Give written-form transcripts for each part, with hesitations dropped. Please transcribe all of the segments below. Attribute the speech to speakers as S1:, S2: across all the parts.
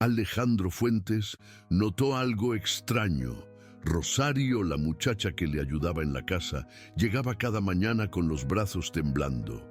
S1: Alejandro Fuentes notó algo extraño. Rosario, la muchacha que le ayudaba en la casa, llegaba cada mañana con los brazos temblando,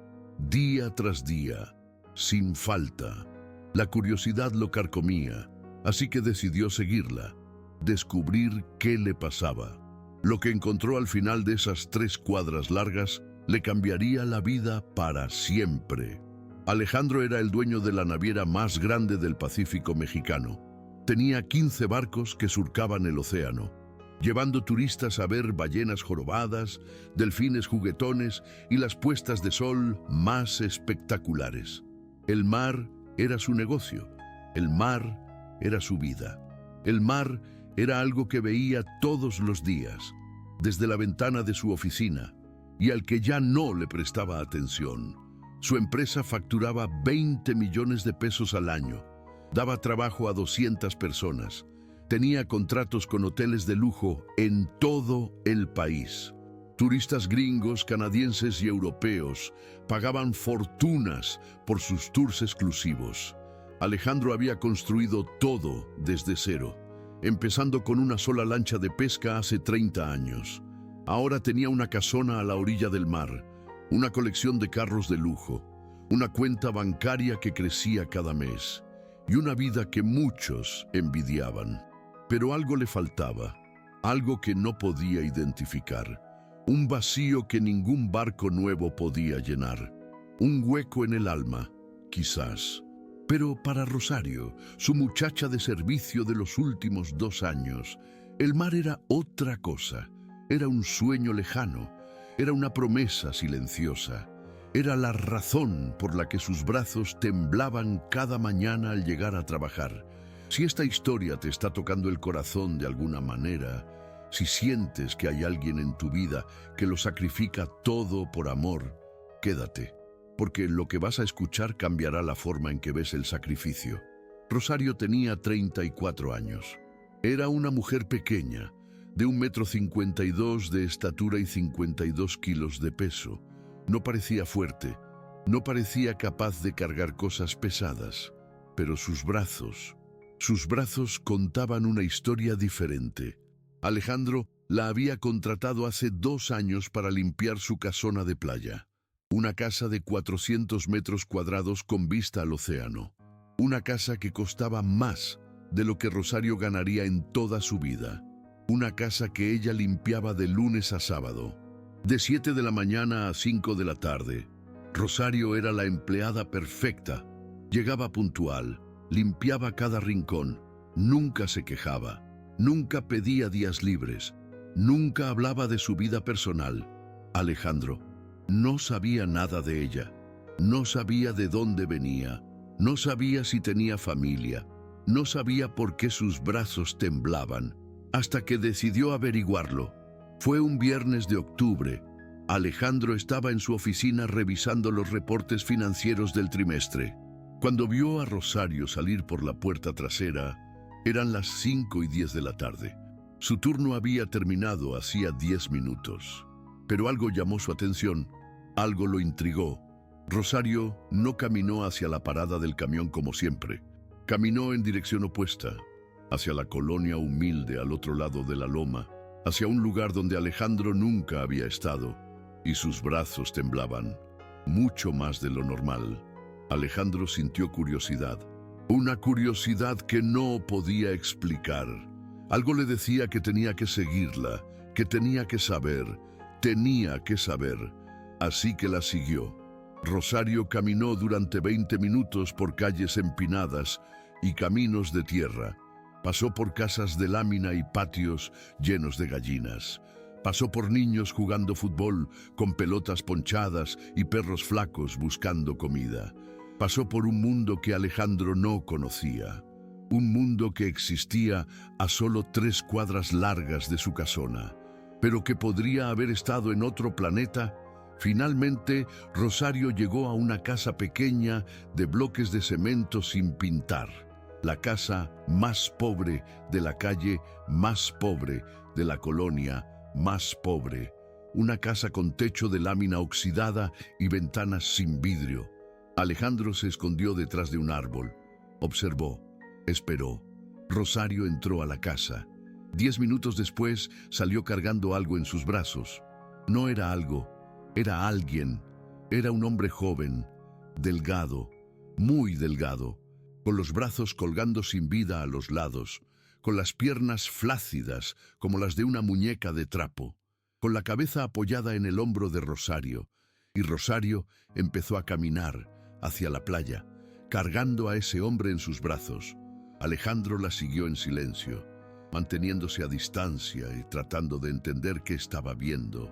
S1: día tras día, sin falta. La curiosidad lo carcomía, así que decidió seguirla, descubrir qué le pasaba. Lo que encontró al final de esas 3 cuadras largas le cambiaría la vida para siempre. Alejandro era el dueño de la naviera más grande del Pacífico mexicano. Tenía 15 barcos que surcaban el océano, llevando turistas a ver ballenas jorobadas, delfines juguetones y las puestas de sol más espectaculares. El mar era su negocio, el mar era su vida. El mar era algo que veía todos los días, desde la ventana de su oficina, y al que ya no le prestaba atención. Su empresa facturaba 20 millones de pesos al año, daba trabajo a 200 personas, tenía contratos con hoteles de lujo en todo el país. Turistas gringos, canadienses y europeos pagaban fortunas por sus tours exclusivos. Alejandro había construido todo desde cero, empezando con una sola lancha de pesca hace 30 años. Ahora tenía una casona a la orilla del mar, una colección de carros de lujo, una cuenta bancaria que crecía cada mes y una vida que muchos envidiaban. Pero algo le faltaba, algo que no podía identificar, un vacío que ningún barco nuevo podía llenar, un hueco en el alma, quizás. Pero para Rosario, su muchacha de servicio de los últimos 2 años, el mar era otra cosa, era un sueño lejano, era una promesa silenciosa, era la razón por la que sus brazos temblaban cada mañana al llegar a trabajar. Si esta historia te está tocando el corazón de alguna manera, si sientes que hay alguien en tu vida que lo sacrifica todo por amor, quédate, porque lo que vas a escuchar cambiará la forma en que ves el sacrificio. Rosario tenía 34 años. Era una mujer pequeña, de 1,52 m de estatura y 52 kilos de peso. No parecía fuerte, no parecía capaz de cargar cosas pesadas, pero sus brazos contaban una historia diferente. Alejandro la había contratado hace 2 años para limpiar su casona de playa. Una casa de 400 metros cuadrados con vista al océano. Una casa que costaba más de lo que Rosario ganaría en toda su vida. Una casa que ella limpiaba de lunes a sábado, de 7 de la mañana a 5 de la tarde. Rosario era la empleada perfecta. Llegaba puntual, limpiaba cada rincón, nunca se quejaba, nunca pedía días libres, nunca hablaba de su vida personal. Alejandro no sabía nada de ella, no sabía de dónde venía, no sabía si tenía familia, no sabía por qué sus brazos temblaban, hasta que decidió averiguarlo. Fue un viernes de octubre. Alejandro estaba en su oficina revisando los reportes financieros del trimestre. Cuando vio a Rosario salir por la puerta trasera, eran las 5:10 de la tarde. Su turno había terminado hacía 10 minutos. Pero algo llamó su atención, algo lo intrigó. Rosario no caminó hacia la parada del camión como siempre. Caminó en dirección opuesta, hacia la colonia humilde al otro lado de la loma, hacia un lugar donde Alejandro nunca había estado, y sus brazos temblaban, mucho más de lo normal. Alejandro sintió curiosidad, una curiosidad que no podía explicar. Algo le decía que tenía que seguirla, que tenía que saber, así que la siguió. Rosario caminó durante 20 minutos por calles empinadas y caminos de tierra. Pasó por casas de lámina y patios llenos de gallinas. Pasó por niños jugando fútbol con pelotas ponchadas y perros flacos buscando comida. Pasó por un mundo que Alejandro no conocía. Un mundo que existía a solo 3 cuadras largas de su casona, pero que podría haber estado en otro planeta. Finalmente, Rosario llegó a una casa pequeña de bloques de cemento sin pintar. La casa más pobre de la calle, más pobre de la colonia, más pobre. Una casa con techo de lámina oxidada y ventanas sin vidrio. Alejandro se escondió detrás de un árbol. Observó. Esperó. Rosario entró a la casa. 10 minutos después salió cargando algo en sus brazos. No era algo, era alguien. Era un hombre joven, delgado, muy delgado, con los brazos colgando sin vida a los lados, con las piernas flácidas como las de una muñeca de trapo, con la cabeza apoyada en el hombro de Rosario, y Rosario empezó a caminar hacia la playa, cargando a ese hombre en sus brazos. Alejandro la siguió en silencio, manteniéndose a distancia y tratando de entender qué estaba viendo.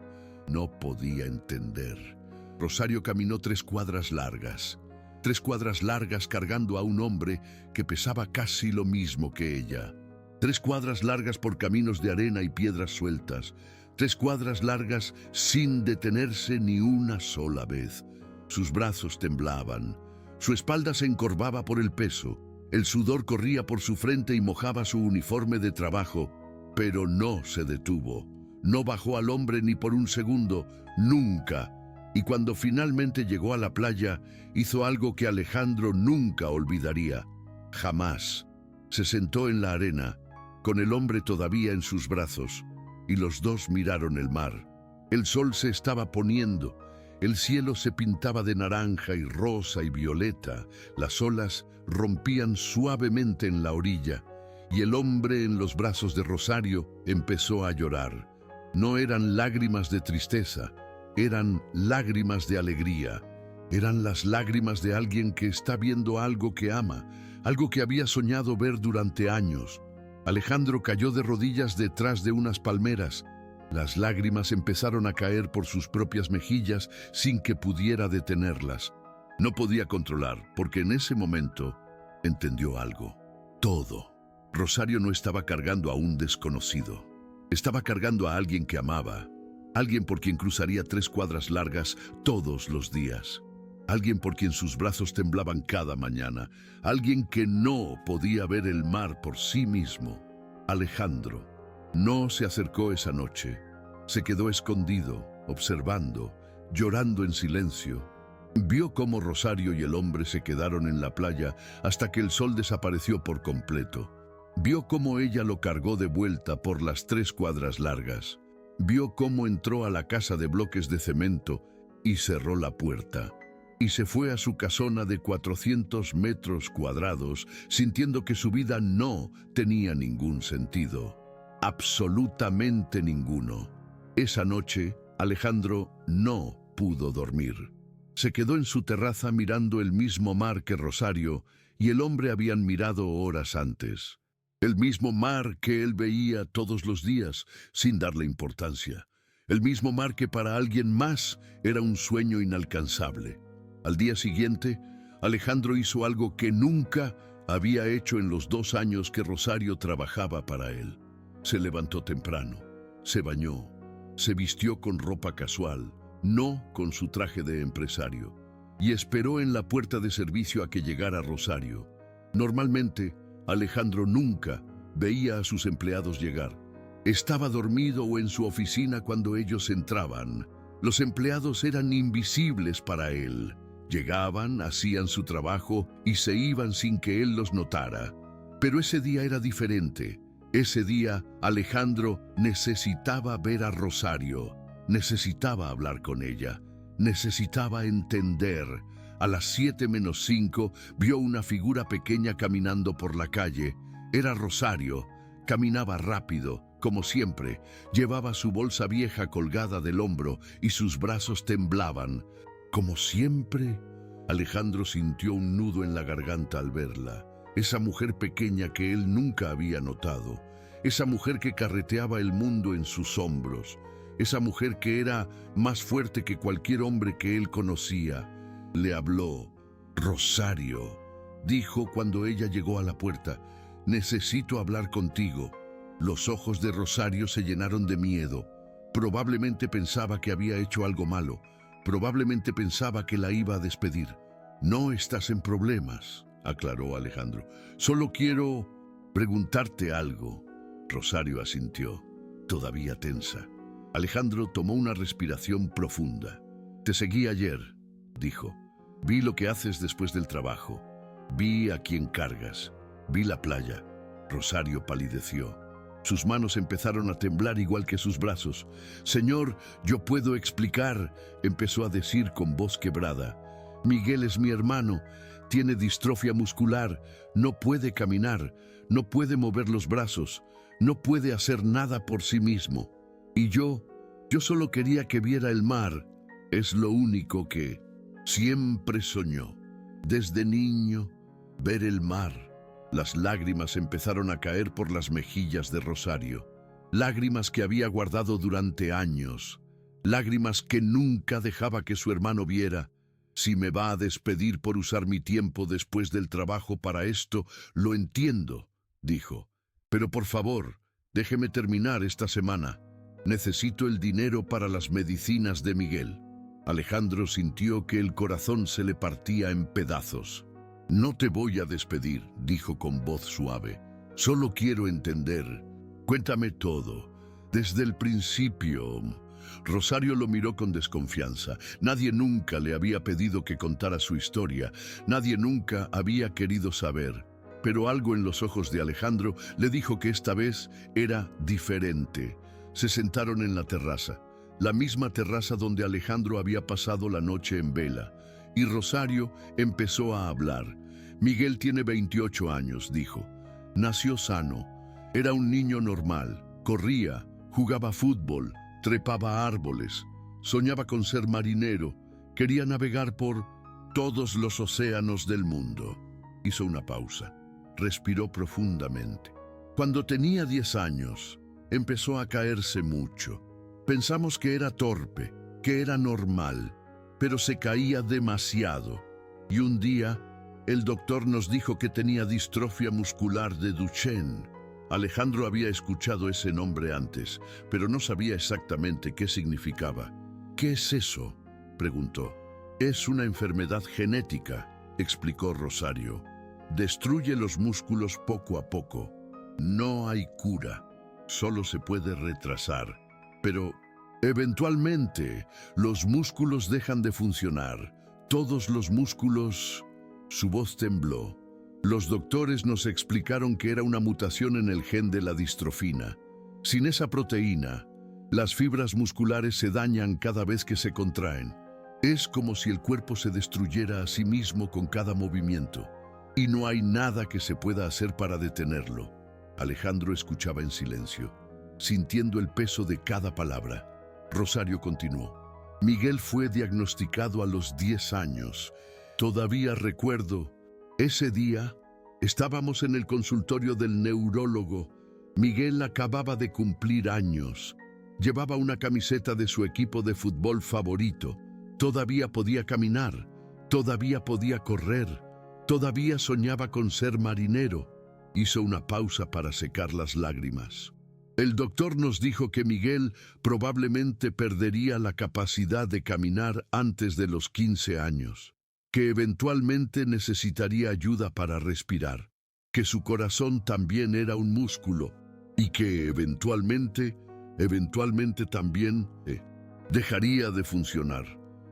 S1: No podía entender. Rosario caminó 3 cuadras largas. 3 cuadras largas cargando a un hombre que pesaba casi lo mismo que ella. 3 cuadras largas por caminos de arena y piedras sueltas. 3 cuadras largas sin detenerse ni una sola vez. Sus brazos temblaban. Su espalda se encorvaba por el peso. El sudor corría por su frente y mojaba su uniforme de trabajo, pero no se detuvo. No bajó al hombre ni por un segundo, nunca. Y cuando finalmente llegó a la playa, hizo algo que Alejandro nunca olvidaría. Jamás. Se sentó en la arena, con el hombre todavía en sus brazos, y los dos miraron el mar. El sol se estaba poniendo, el cielo se pintaba de naranja y rosa y violeta, las olas rompían suavemente en la orilla, y el hombre en los brazos de Rosario empezó a llorar. No eran lágrimas de tristeza, eran lágrimas de alegría. Eran las lágrimas de alguien que está viendo algo que ama, algo que había soñado ver durante años. Alejandro cayó de rodillas detrás de unas palmeras. Las lágrimas empezaron a caer por sus propias mejillas sin que pudiera detenerlas. No podía controlar, porque en ese momento entendió algo. Todo. Rosario no estaba cargando a un desconocido. Estaba cargando a alguien que amaba. Alguien por quien cruzaría 3 cuadras largas todos los días. Alguien por quien sus brazos temblaban cada mañana. Alguien que no podía ver el mar por sí mismo. Alejandro no se acercó esa noche. Se quedó escondido, observando, llorando en silencio. Vio cómo Rosario y el hombre se quedaron en la playa hasta que el sol desapareció por completo. Vio cómo ella lo cargó de vuelta por las 3 cuadras largas. Vio cómo entró a la casa de bloques de cemento y cerró la puerta. Y se fue a su casona de 400 metros cuadrados, sintiendo que su vida no tenía ningún sentido. Absolutamente ninguno. Esa noche, Alejandro no pudo dormir. Se quedó en su terraza mirando el mismo mar que Rosario y el hombre habían mirado horas antes. El mismo mar que él veía todos los días, sin darle importancia. El mismo mar que para alguien más era un sueño inalcanzable. Al día siguiente, Alejandro hizo algo que nunca había hecho en los 2 años que Rosario trabajaba para él. Se levantó temprano, se bañó, se vistió con ropa casual, no con su traje de empresario, y esperó en la puerta de servicio a que llegara Rosario. Normalmente, Alejandro nunca veía a sus empleados llegar. Estaba dormido o en su oficina cuando ellos entraban. Los empleados eran invisibles para él. Llegaban, hacían su trabajo y se iban sin que él los notara. Pero ese día era diferente. Ese día, Alejandro necesitaba ver a Rosario. Necesitaba hablar con ella. Necesitaba entender. A las 7:05 vio una figura pequeña caminando por la calle. Era Rosario. Caminaba rápido, como siempre. Llevaba su bolsa vieja colgada del hombro y sus brazos temblaban. Como siempre, Alejandro sintió un nudo en la garganta al verla. Esa mujer pequeña que él nunca había notado. Esa mujer que carreteaba el mundo en sus hombros. Esa mujer que era más fuerte que cualquier hombre que él conocía. Le habló. Rosario, dijo cuando ella llegó a la puerta. Necesito hablar contigo. Los ojos de Rosario se llenaron de miedo. Probablemente pensaba que había hecho algo malo. Probablemente pensaba que la iba a despedir. No estás en problemas, aclaró Alejandro. Solo quiero preguntarte algo. Rosario asintió, todavía tensa. Alejandro tomó una respiración profunda. Te seguí ayer, dijo. Vi lo que haces después del trabajo. Vi a quién cargas. Vi la playa. Rosario palideció. Sus manos empezaron a temblar igual que sus brazos. «Señor, yo puedo explicar», empezó a decir con voz quebrada. «Miguel es mi hermano. Tiene distrofia muscular. No puede caminar. No puede mover los brazos. No puede hacer nada por sí mismo. Y yo solo quería que viera el mar. Es lo único que siempre soñó. Desde niño, ver el mar». Las lágrimas empezaron a caer por las mejillas de Rosario. Lágrimas que había guardado durante años. Lágrimas que nunca dejaba que su hermano viera. «Si me va a despedir por usar mi tiempo después del trabajo para esto, lo entiendo», dijo. «Pero por favor, déjeme terminar esta semana. Necesito el dinero para las medicinas de Miguel». Alejandro sintió que el corazón se le partía en pedazos. «No te voy a despedir», dijo con voz suave. «Solo quiero entender. Cuéntame todo, desde el principio». Rosario lo miró con desconfianza. Nadie nunca le había pedido que contara su historia. Nadie nunca había querido saber. Pero algo en los ojos de Alejandro le dijo que esta vez era diferente. Se sentaron en la terraza, la misma terraza donde Alejandro había pasado la noche en vela. Y Rosario empezó a hablar. «Miguel tiene 28 años», dijo. «Nació sano. Era un niño normal. Corría, jugaba fútbol, trepaba árboles. Soñaba con ser marinero. Quería navegar por todos los océanos del mundo». Hizo una pausa. Respiró profundamente. «Cuando tenía 10 años, empezó a caerse mucho. Pensamos que era torpe, que era normal, pero se caía demasiado. Y un día, el doctor nos dijo que tenía distrofia muscular de Duchenne». Alejandro había escuchado ese nombre antes, pero no sabía exactamente qué significaba. «¿Qué es eso?», preguntó. «Es una enfermedad genética», explicó Rosario. «Destruye los músculos poco a poco. No hay cura, solo se puede retrasar. Pero eventualmente los músculos dejan de funcionar. Todos los músculos». Su voz tembló. «Los doctores nos explicaron que era una mutación en el gen de la distrofina. Sin esa proteína, las fibras musculares se dañan cada vez que se contraen. Es como si el cuerpo se destruyera a sí mismo con cada movimiento. Y no hay nada que se pueda hacer para detenerlo». Alejandro escuchaba en silencio, sintiendo el peso de cada palabra. Rosario continuó. «Miguel fue diagnosticado a los 10 años. Todavía recuerdo, ese día estábamos en el consultorio del neurólogo. Miguel acababa de cumplir años. Llevaba una camiseta de su equipo de fútbol favorito. Todavía podía caminar, todavía podía correr, todavía soñaba con ser marinero». Hizo una pausa para secar las lágrimas. «El doctor nos dijo que Miguel probablemente perdería la capacidad de caminar antes de los 15 años, que eventualmente necesitaría ayuda para respirar, que su corazón también era un músculo y que eventualmente también dejaría de funcionar.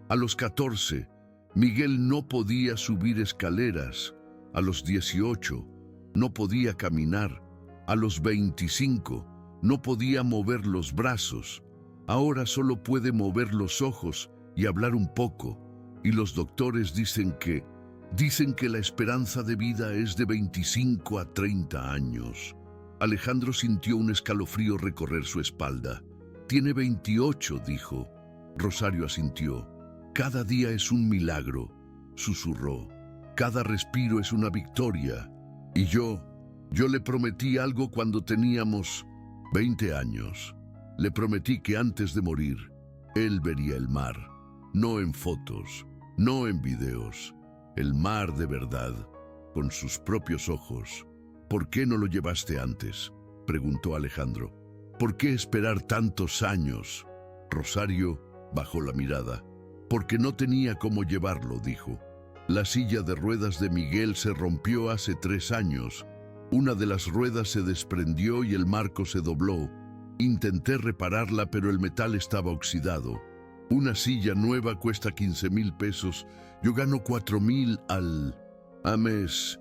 S1: A los 14, Miguel no podía subir escaleras. A los 18, no podía caminar. A los 25, no podía mover los brazos. Ahora solo puede mover los ojos y hablar un poco. Y los doctores dicen que la esperanza de vida es de 25 a 30 años. Alejandro sintió un escalofrío recorrer su espalda. «Tiene 28», dijo. Rosario asintió. «Cada día es un milagro», susurró. «Cada respiro es una victoria. Y yo le prometí algo cuando teníamos 20 años. Le prometí que antes de morir, él vería el mar. No en fotos, no en videos. El mar de verdad, con sus propios ojos». «¿Por qué no lo llevaste antes?», preguntó Alejandro. «¿Por qué esperar tantos años?». Rosario bajó la mirada. «Porque no tenía cómo llevarlo», dijo. «La silla de ruedas de Miguel se rompió hace 3 años. Una de las ruedas se desprendió y el marco se dobló. Intenté repararla, pero el metal estaba oxidado. Una silla nueva cuesta 15,000 pesos. Yo gano 4,000 al mes.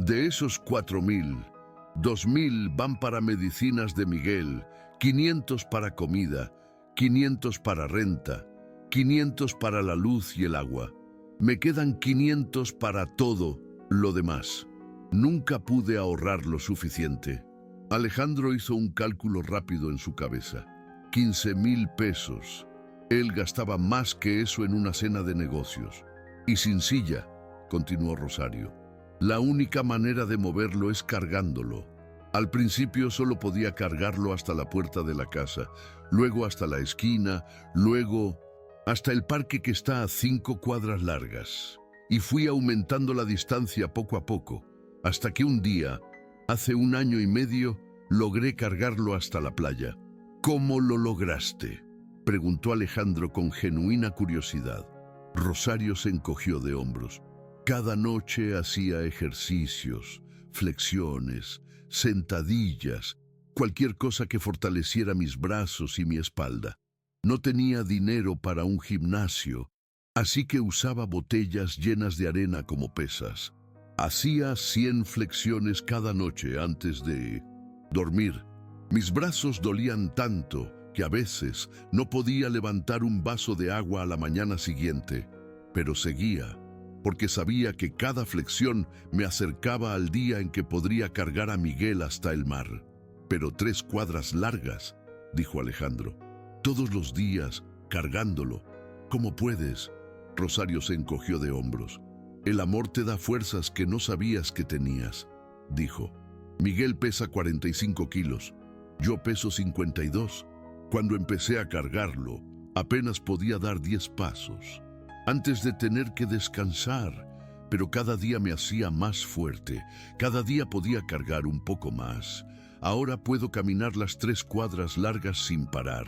S1: De esos 4.000, 2.000 van para medicinas de Miguel, 500 para comida, 500 para renta, 500 para la luz y el agua. Me quedan 500 para todo lo demás. Nunca pude ahorrar lo suficiente. Alejandro hizo un cálculo rápido en su cabeza. 15.000 pesos. Él gastaba más que eso en una cena de negocios. Y sin silla, continuó Rosario. La única manera de moverlo es cargándolo. Al principio solo podía cargarlo hasta la puerta de la casa, luego hasta la esquina, luego hasta el parque que está a 5 cuadras largas. Y fui aumentando la distancia poco a poco, hasta que un día, hace 1 año y medio, logré cargarlo hasta la playa. ¿Cómo lo lograste?, preguntó Alejandro con genuina curiosidad. Rosario se encogió de hombros. Cada noche hacía ejercicios, flexiones, sentadillas, cualquier cosa que fortaleciera mis brazos y mi espalda. No tenía dinero para un gimnasio, así que usaba botellas llenas de arena como pesas. Hacía 100 flexiones cada noche antes de dormir. Mis brazos dolían tanto que a veces no podía levantar un vaso de agua a la mañana siguiente, pero seguía, porque sabía que cada flexión me acercaba al día en que podría cargar a Miguel hasta el mar. Pero 3 cuadras largas, dijo Alejandro. Todos los días, cargándolo. ¿Cómo puedes? Rosario se encogió de hombros. El amor te da fuerzas que no sabías que tenías, dijo. Miguel pesa 45 kilos. Yo peso 52. Cuando empecé a cargarlo, apenas podía dar 10 pasos. Antes de tener que descansar, pero cada día me hacía más fuerte, cada día podía cargar un poco más. Ahora puedo caminar las 3 cuadras largas sin parar.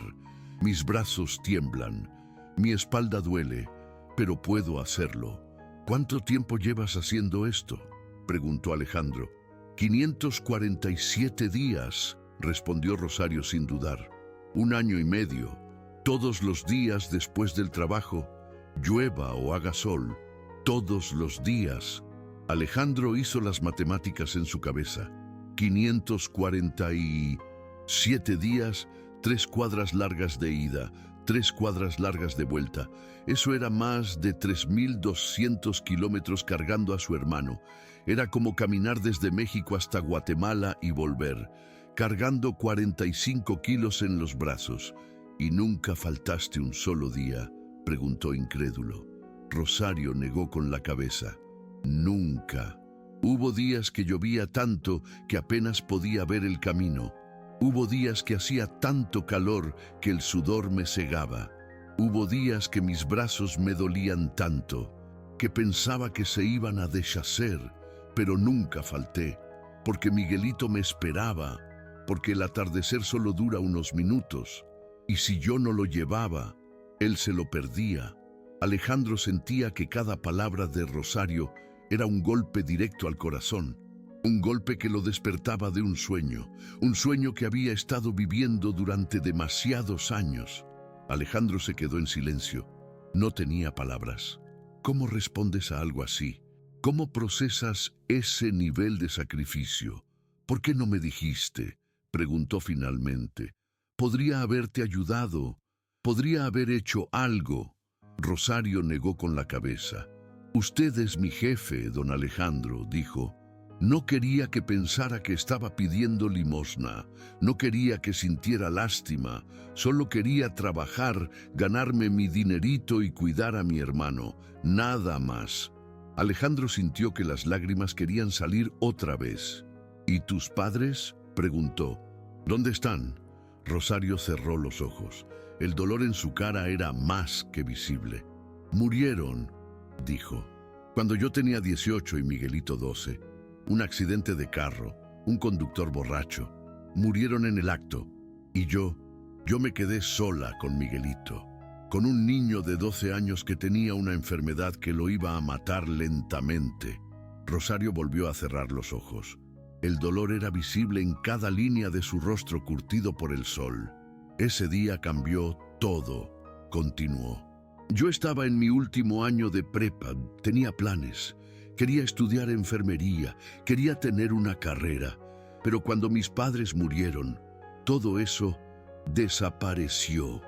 S1: Mis brazos tiemblan, mi espalda duele, pero puedo hacerlo. ¿Cuánto tiempo llevas haciendo esto?, preguntó Alejandro. 547 días, respondió Rosario sin dudar. 1 año y medio, todos los días después del trabajo, llueva o haga sol, todos los días. Alejandro hizo las matemáticas en su cabeza. 547 días, 3 cuadras largas de ida, 3 cuadras largas de vuelta. Eso era más de 3.200 kilómetros cargando a su hermano. Era como caminar desde México hasta Guatemala y volver, cargando 45 kilos en los brazos. ¿Y nunca faltaste un solo día?, preguntó incrédulo. Rosario negó con la cabeza. Nunca. Hubo días que llovía tanto que apenas podía ver el camino. Hubo días que hacía tanto calor que el sudor me cegaba. Hubo días que mis brazos me dolían tanto que pensaba que se iban a deshacer, pero nunca falté, porque Miguelito me esperaba, porque el atardecer solo dura unos minutos, y si yo no lo llevaba, él se lo perdía. Alejandro sentía que cada palabra de Rosario era un golpe directo al corazón, un golpe que lo despertaba de un sueño que había estado viviendo durante demasiados años. Alejandro se quedó en silencio. No tenía palabras. ¿Cómo respondes a algo así? ¿Cómo procesas ese nivel de sacrificio? ¿Por qué no me dijiste?, preguntó finalmente. Podría haberte ayudado. Podría haber hecho algo. Rosario negó con la cabeza. Usted es mi jefe, don Alejandro, dijo. No quería que pensara que estaba pidiendo limosna, no quería que sintiera lástima, solo quería trabajar, ganarme mi dinerito y cuidar a mi hermano, nada más. Alejandro sintió que las lágrimas querían salir otra vez. ¿Y tus padres?, preguntó. ¿Dónde están? Rosario cerró los ojos. El dolor en su cara era más que visible. Murieron, dijo, cuando yo tenía 18 y Miguelito 12. Un accidente de carro, un conductor borracho. Murieron en el acto. Y yo me quedé sola con Miguelito, con un niño de 12 años que tenía una enfermedad que lo iba a matar lentamente. Rosario volvió a cerrar los ojos. El dolor era visible en cada línea de su rostro curtido por el sol. Ese día cambió todo, continuó. Yo estaba en mi último año de prepa, tenía planes. Quería estudiar enfermería, quería tener una carrera. Pero cuando mis padres murieron, todo eso desapareció.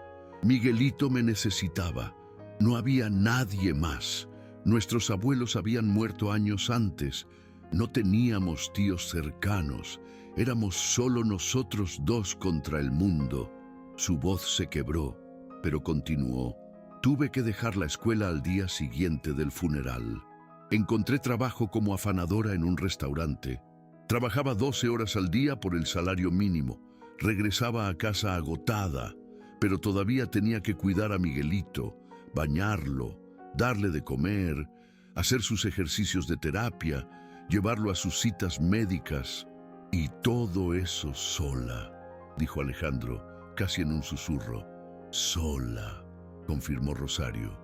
S1: Miguelito me necesitaba. No había nadie más. Nuestros abuelos habían muerto años antes. No teníamos tíos cercanos. Éramos solo nosotros dos contra el mundo. Su voz se quebró, pero continuó. Tuve que dejar la escuela al día siguiente del funeral. Encontré trabajo como afanadora en un restaurante. Trabajaba 12 horas al día por el salario mínimo. Regresaba a casa agotada, pero todavía tenía que cuidar a Miguelito, bañarlo, darle de comer, hacer sus ejercicios de terapia, llevarlo a sus citas médicas. Y todo eso sola, dijo Alejandro, casi en un susurro. Sola, confirmó Rosario,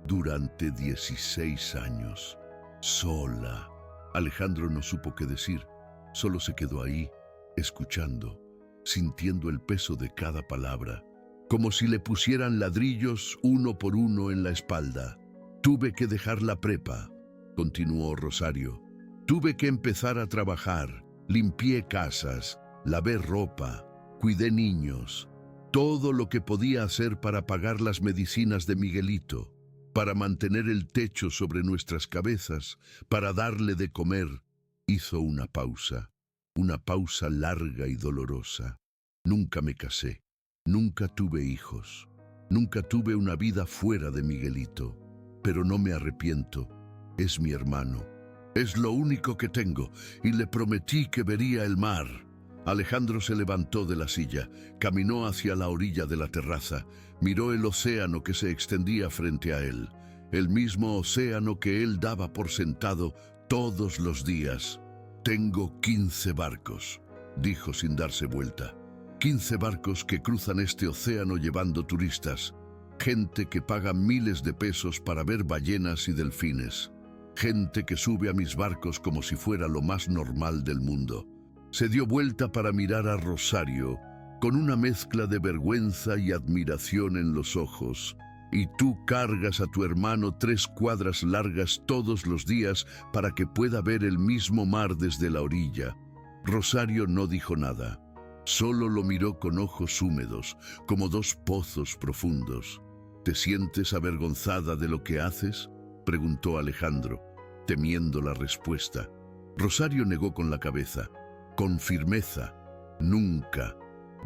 S1: durante 16 años. Sola. Alejandro no supo qué decir, solo se quedó ahí, escuchando, sintiendo el peso de cada palabra, como si le pusieran ladrillos uno por uno en la espalda. Tuve que dejar la prepa, continuó Rosario. Tuve que empezar a trabajar. Limpié casas, lavé ropa, cuidé niños, todo lo que podía hacer para pagar las medicinas de Miguelito, para mantener el techo sobre nuestras cabezas, para darle de comer. Hizo una pausa larga y dolorosa. Nunca me casé, nunca tuve hijos, nunca tuve una vida fuera de Miguelito, pero no me arrepiento, es mi hermano. Es lo único que tengo, y le prometí que vería el mar. Alejandro se levantó de la silla, caminó hacia la orilla de la terraza, miró el océano que se extendía frente a él, el mismo océano que él daba por sentado todos los días. Tengo 15 barcos, dijo sin darse vuelta. 15 barcos que cruzan este océano llevando turistas, gente que paga miles de pesos para ver ballenas y delfines. Gente que sube a mis barcos como si fuera lo más normal del mundo. Se dio vuelta para mirar a Rosario, con una mezcla de vergüenza y admiración en los ojos. Y tú cargas a tu hermano 3 cuadras largas todos los días para que pueda ver el mismo mar desde la orilla. Rosario no dijo nada, solo lo miró con ojos húmedos, como 2 pozos profundos. ¿Te sientes avergonzada de lo que haces?, preguntó Alejandro, temiendo la respuesta. Rosario negó con la cabeza, con firmeza. Nunca,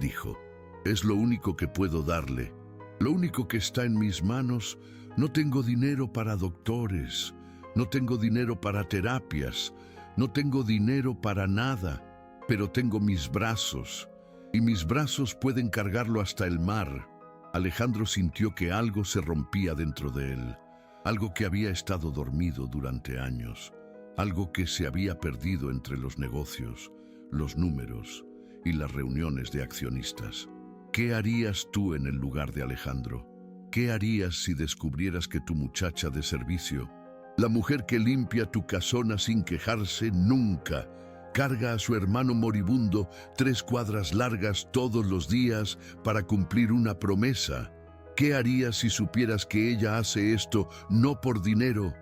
S1: dijo. Es lo único que puedo darle. Lo único que está en mis manos. No tengo dinero para doctores. No tengo dinero para terapias. No tengo dinero para nada. Pero tengo mis brazos. Y mis brazos pueden cargarlo hasta el mar. Alejandro sintió que algo se rompía dentro de él. Algo que había estado dormido durante años, algo que se había perdido entre los negocios, los números y las reuniones de accionistas. ¿Qué harías tú en el lugar de Alejandro? ¿Qué harías si descubrieras que tu muchacha de servicio, la mujer que limpia tu casona sin quejarse nunca, carga a su hermano moribundo 3 cuadras largas todos los días para cumplir una promesa? ¿Qué harías si supieras que ella hace esto no por dinero,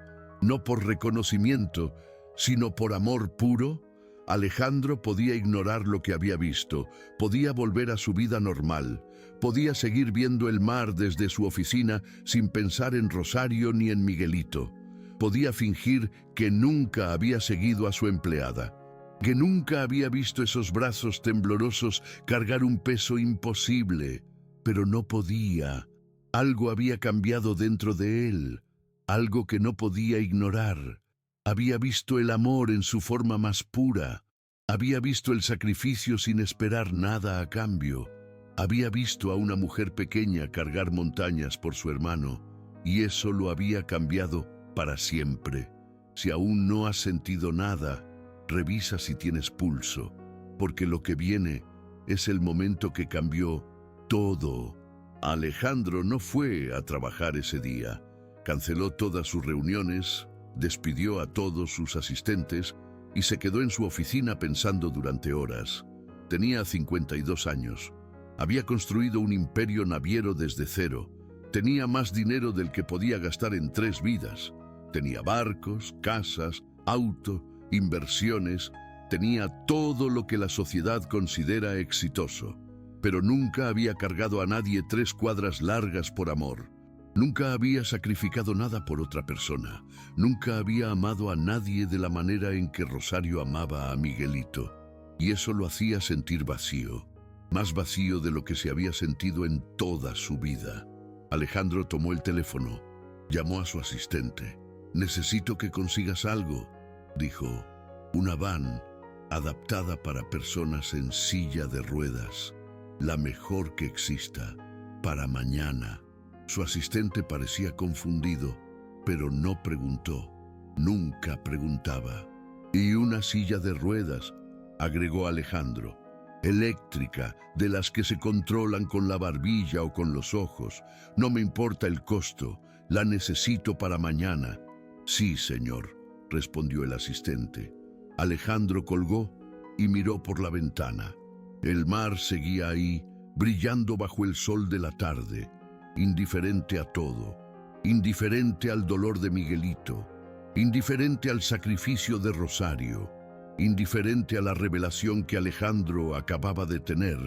S1: no por reconocimiento, sino por amor puro? Alejandro podía ignorar lo que había visto, podía volver a su vida normal, podía seguir viendo el mar desde su oficina sin pensar en Rosario ni en Miguelito. Podía fingir que nunca había seguido a su empleada, que nunca había visto esos brazos temblorosos cargar un peso imposible, pero no podía. Algo había cambiado dentro de él, algo que no podía ignorar. Había visto el amor en su forma más pura. Había visto el sacrificio sin esperar nada a cambio. Había visto a una mujer pequeña cargar montañas por su hermano, y eso lo había cambiado para siempre. Si aún no has sentido nada, revisa si tienes pulso, porque lo que viene es el momento que cambió todo. Alejandro no fue a trabajar ese día. Canceló todas sus reuniones, despidió a todos sus asistentes y se quedó en su oficina pensando durante horas. Tenía 52 años. Había construido un imperio naviero desde cero. Tenía más dinero del que podía gastar en 3 vidas. Tenía barcos, casas, auto, inversiones, tenía todo lo que la sociedad considera exitoso, pero nunca había cargado a nadie 3 cuadras largas por amor. Nunca había sacrificado nada por otra persona. Nunca había amado a nadie de la manera en que Rosario amaba a Miguelito. Y eso lo hacía sentir vacío, más vacío de lo que se había sentido en toda su vida. Alejandro tomó el teléfono, llamó a su asistente. «Necesito que consigas algo», dijo. «Una van adaptada para personas en silla de ruedas, la mejor que exista, para mañana». Su asistente parecía confundido, pero no preguntó. Nunca preguntaba. «Y una silla de ruedas», agregó Alejandro. «Eléctrica, de las que se controlan con la barbilla o con los ojos. No me importa el costo, la necesito para mañana». «Sí, señor», respondió el asistente. Alejandro colgó y miró por la ventana. El mar seguía ahí, brillando bajo el sol de la tarde, indiferente a todo, indiferente al dolor de Miguelito, indiferente al sacrificio de Rosario, indiferente a la revelación que Alejandro acababa de tener.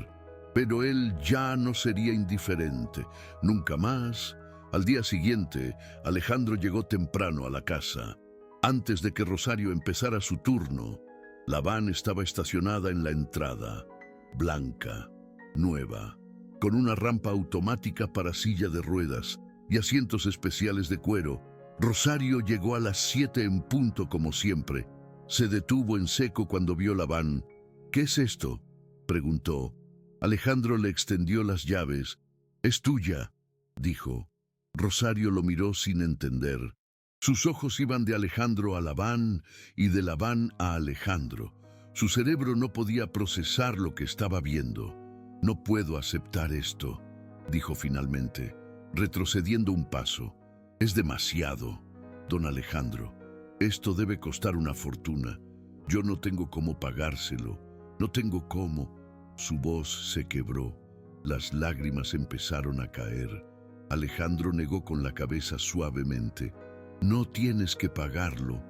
S1: Pero él ya no sería indiferente, nunca más. Al día siguiente, Alejandro llegó temprano a la casa. Antes de que Rosario empezara su turno, la van estaba estacionada en la entrada, blanca, nueva, con una rampa automática para silla de ruedas y asientos especiales de cuero. Rosario llegó a las 7 en punto como siempre. Se detuvo en seco cuando vio la van. «¿Qué es esto?», preguntó. Alejandro le extendió las llaves. «Es tuya», dijo. Rosario lo miró sin entender. Sus ojos iban de Alejandro a la van y de la van a Alejandro. Su cerebro no podía procesar lo que estaba viendo. «No puedo aceptar esto», dijo finalmente, retrocediendo un paso. «Es demasiado, don Alejandro. Esto debe costar una fortuna. Yo no tengo cómo pagárselo. No tengo cómo». Su voz se quebró. Las lágrimas empezaron a caer. Alejandro negó con la cabeza suavemente. «No tienes que pagarlo»,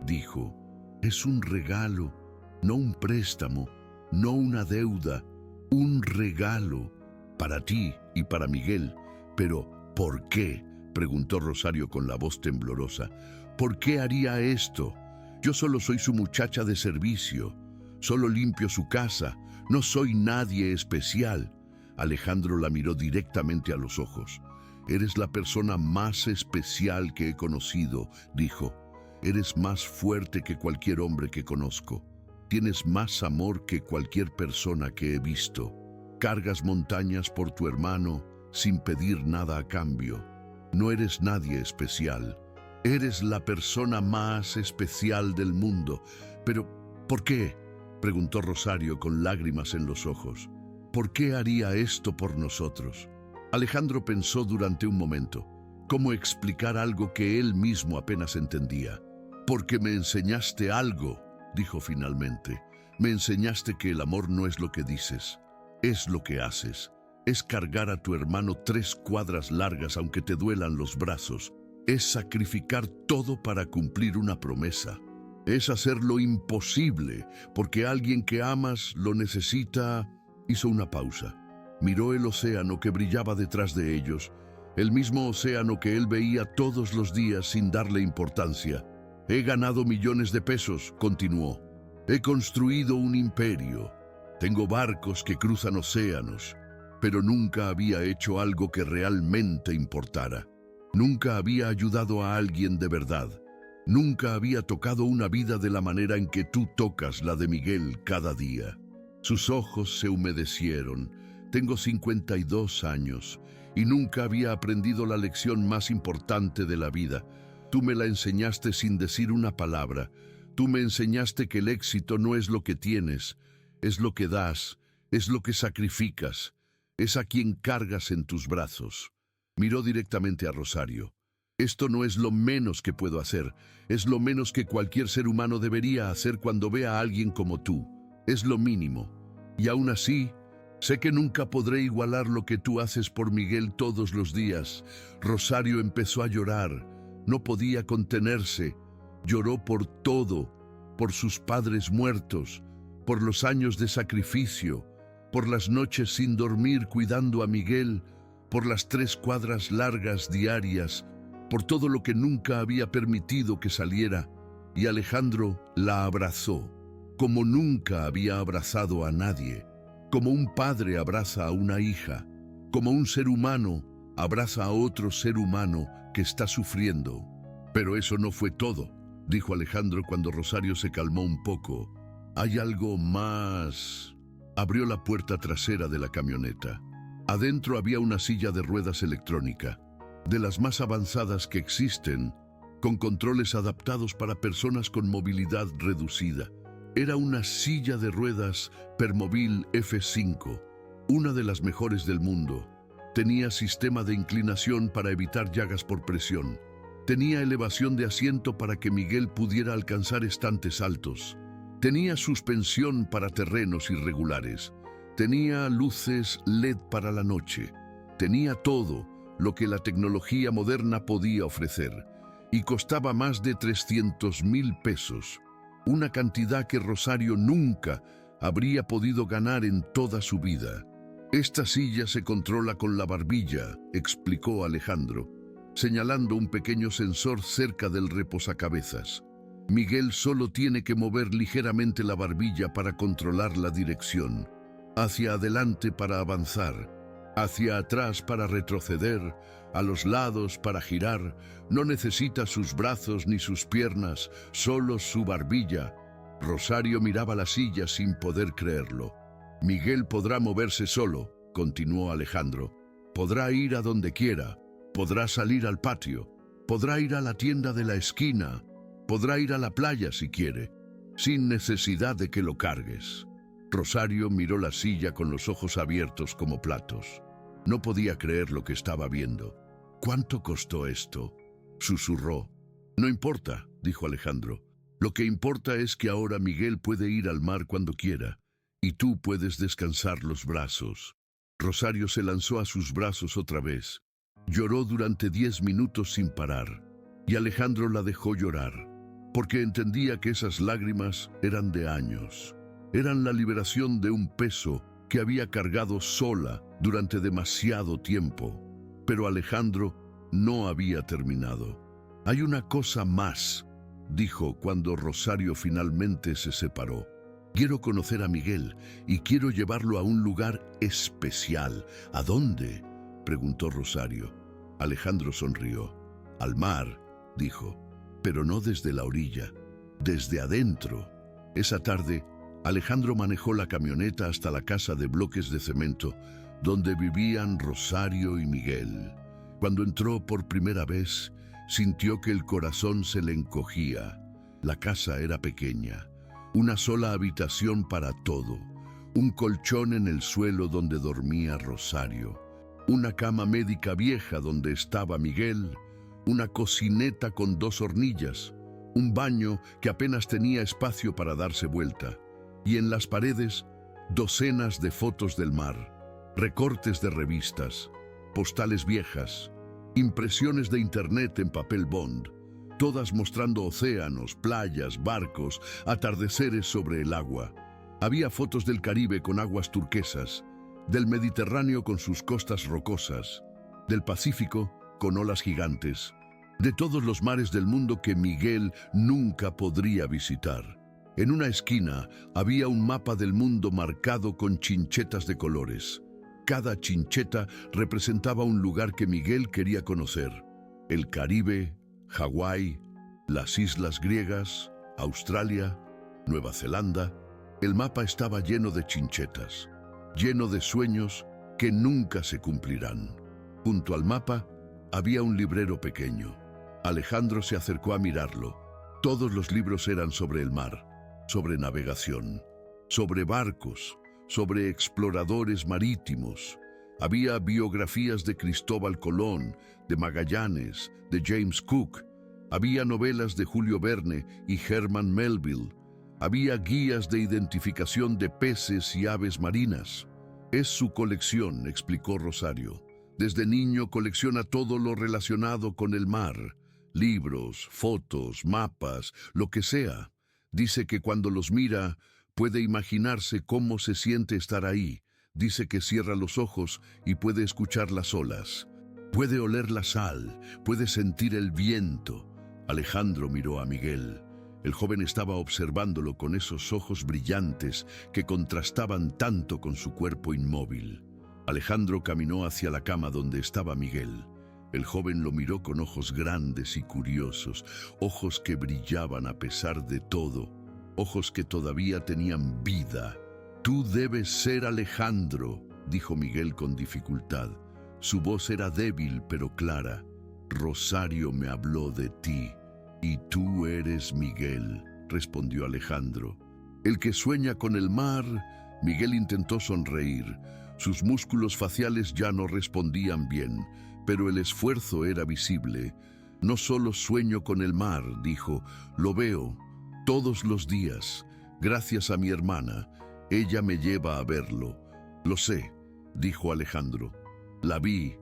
S1: dijo. «Es un regalo, no un préstamo, no una deuda. Un regalo para ti y para Miguel». «¿Pero por qué?», preguntó Rosario con la voz temblorosa. «¿Por qué haría esto? Yo solo soy su muchacha de servicio. Solo limpio su casa. No soy nadie especial». Alejandro la miró directamente a los ojos. «Eres la persona más especial que he conocido», dijo. «Eres más fuerte que cualquier hombre que conozco. Tienes más amor que cualquier persona que he visto. Cargas montañas por tu hermano sin pedir nada a cambio. No eres nadie especial. Eres la persona más especial del mundo». «¿Pero por qué?», preguntó Rosario con lágrimas en los ojos. «¿Por qué haría esto por nosotros?». Alejandro pensó durante un momento. ¿Cómo explicar algo que él mismo apenas entendía? «Porque me enseñaste algo», dijo finalmente. «Me enseñaste que el amor no es lo que dices, es lo que haces. Es cargar a tu hermano 3 cuadras largas aunque te duelan los brazos. Es sacrificar todo para cumplir una promesa. Es hacer lo imposible porque alguien que amas lo necesita». Hizo una pausa. Miró el océano que brillaba detrás de ellos, el mismo océano que él veía todos los días sin darle importancia. «He ganado millones de pesos», continuó. «He construido un imperio. Tengo barcos que cruzan océanos, pero nunca había hecho algo que realmente importara. Nunca había ayudado a alguien de verdad. Nunca había tocado una vida de la manera en que tú tocas la de Miguel cada día». Sus ojos se humedecieron. «Tengo 52 años y nunca había aprendido la lección más importante de la vida. Tú me la enseñaste sin decir una palabra. Tú me enseñaste que el éxito no es lo que tienes, es lo que das, es lo que sacrificas, es a quien cargas en tus brazos». Miró directamente a Rosario. «Esto no es lo menos que puedo hacer, es lo menos que cualquier ser humano debería hacer cuando ve a alguien como tú. Es lo mínimo. Y aún así, sé que nunca podré igualar lo que tú haces por Miguel todos los días». Rosario empezó a llorar. No podía contenerse. Lloró por todo, por sus padres muertos, por los años de sacrificio, por las noches sin dormir cuidando a Miguel, por las 3 cuadras largas diarias, por todo lo que nunca había permitido que saliera, y Alejandro la abrazó, como nunca había abrazado a nadie, como un padre abraza a una hija, como un ser humano abraza a otro ser humano que está sufriendo. Pero eso no fue todo, dijo Alejandro cuando Rosario se calmó un poco. Hay algo más. Abrió la puerta trasera de la camioneta. Adentro había una silla de ruedas electrónica, de las más avanzadas que existen, con controles adaptados para personas con movilidad reducida. Era una silla de ruedas Permobil F5, una de las mejores del mundo. Tenía sistema de inclinación para evitar llagas por presión. Tenía elevación de asiento para que Miguel pudiera alcanzar estantes altos. Tenía suspensión para terrenos irregulares. Tenía luces LED para la noche. Tenía todo lo que la tecnología moderna podía ofrecer. Y costaba más de 300,000 pesos. Una cantidad que Rosario nunca habría podido ganar en toda su vida. Esta silla se controla con la barbilla, explicó Alejandro, señalando un pequeño sensor cerca del reposacabezas. Miguel solo tiene que mover ligeramente la barbilla para controlar la dirección. Hacia adelante para avanzar, hacia atrás para retroceder, a los lados para girar. No necesita sus brazos ni sus piernas, solo su barbilla. Rosario miraba la silla sin poder creerlo. Miguel podrá moverse solo, continuó Alejandro. Podrá ir a donde quiera, podrá salir al patio, podrá ir a la tienda de la esquina, podrá ir a la playa si quiere, sin necesidad de que lo cargues. Rosario miró la silla con los ojos abiertos como platos. No podía creer lo que estaba viendo. ¿Cuánto costó esto?, susurró. No importa, dijo Alejandro. Lo que importa es que ahora Miguel puede ir al mar cuando quiera, y tú puedes descansar los brazos. Rosario se lanzó a sus brazos otra vez. Lloró durante 10 minutos sin parar, y Alejandro la dejó llorar, porque entendía que esas lágrimas eran de años. Eran la liberación de un peso que había cargado sola durante demasiado tiempo. Pero Alejandro no había terminado. Hay una cosa más, dijo cuando Rosario finalmente se separó. Quiero conocer a Miguel y quiero llevarlo a un lugar especial. ¿A dónde?, preguntó Rosario. Alejandro sonrió. Al mar, dijo, pero no desde la orilla, desde adentro. Esa tarde, Alejandro manejó la camioneta hasta la casa de bloques de cemento donde vivían Rosario y Miguel. Cuando entró por primera vez, sintió que el corazón se le encogía. La casa era pequeña. Una sola habitación para todo, un colchón en el suelo donde dormía Rosario, una cama médica vieja donde estaba Miguel, una cocineta con 2 hornillas, un baño que apenas tenía espacio para darse vuelta, y en las paredes docenas de fotos del mar, recortes de revistas, postales viejas, impresiones de internet en papel bond, todas mostrando océanos, playas, barcos, atardeceres sobre el agua. Había fotos del Caribe con aguas turquesas, del Mediterráneo con sus costas rocosas, del Pacífico con olas gigantes, de todos los mares del mundo que Miguel nunca podría visitar. En una esquina había un mapa del mundo marcado con chinchetas de colores. Cada chincheta representaba un lugar que Miguel quería conocer: el Caribe, Hawái, las islas griegas, Australia, Nueva Zelanda. El mapa estaba lleno de chinchetas, lleno de sueños que nunca se cumplirán. Junto al mapa había un librero pequeño. Alejandro se acercó a mirarlo. Todos los libros eran sobre el mar, sobre navegación, sobre barcos, sobre exploradores marítimos. Había biografías de Cristóbal Colón, de Magallanes, de James Cook. Había novelas de Julio Verne y Herman Melville. Había guías de identificación de peces y aves marinas. Es su colección, explicó Rosario. Desde niño colecciona todo lo relacionado con el mar. libros, fotos, mapas, lo que sea. Dice que cuando los mira puede imaginarse cómo se siente estar ahí. Dice que cierra los ojos y puede escuchar las olas. Puede oler la sal, puede sentir el viento. Alejandro miró a Miguel. El joven estaba observándolo con esos ojos brillantes que contrastaban tanto con su cuerpo inmóvil. Alejandro caminó hacia la cama donde estaba Miguel. El joven lo miró con ojos grandes y curiosos, ojos que brillaban a pesar de todo, ojos que todavía tenían vida. «Tú debes ser Alejandro», dijo Miguel con dificultad. Su voz era débil pero clara. «Rosario me habló de ti, y tú eres Miguel», respondió Alejandro. «El que sueña con el mar». Miguel intentó sonreír. Sus músculos faciales ya no respondían bien, pero el esfuerzo era visible. «No solo sueño con el mar», dijo, «lo veo todos los días, gracias a mi hermana. Ella me lleva a verlo». «Lo sé», dijo Alejandro. «La vi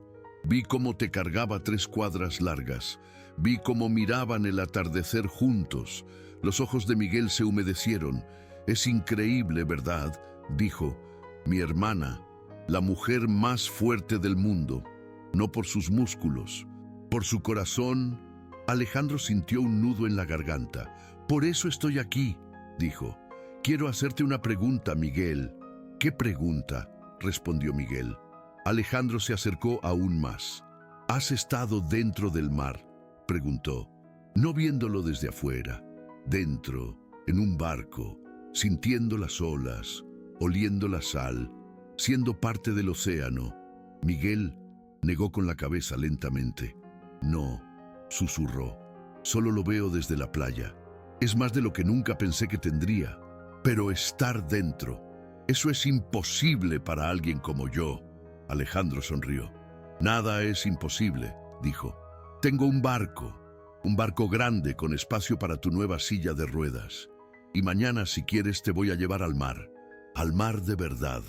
S1: cómo te cargaba 3 cuadras largas. Vi cómo miraban el atardecer juntos». Los ojos de Miguel se humedecieron. «Es increíble, ¿verdad?», dijo. «Mi hermana, la mujer más fuerte del mundo, no por sus músculos, por su corazón». Alejandro sintió un nudo en la garganta. «Por eso estoy aquí», dijo. «Quiero hacerte una pregunta, Miguel». «¿Qué pregunta?», respondió Miguel. Alejandro se acercó aún más. «¿Has estado dentro del mar?», preguntó. No viéndolo desde afuera, dentro, en un barco, sintiendo las olas, oliendo la sal, siendo parte del océano. Miguel negó con la cabeza lentamente. «No», susurró, «solo lo veo desde la playa. Es más de lo que nunca pensé que tendría. Pero estar dentro, eso es imposible para alguien como yo». Alejandro sonrió. «Nada es imposible», dijo. «Tengo un barco grande con espacio para tu nueva silla de ruedas. Y mañana, si quieres, te voy a llevar al mar de verdad,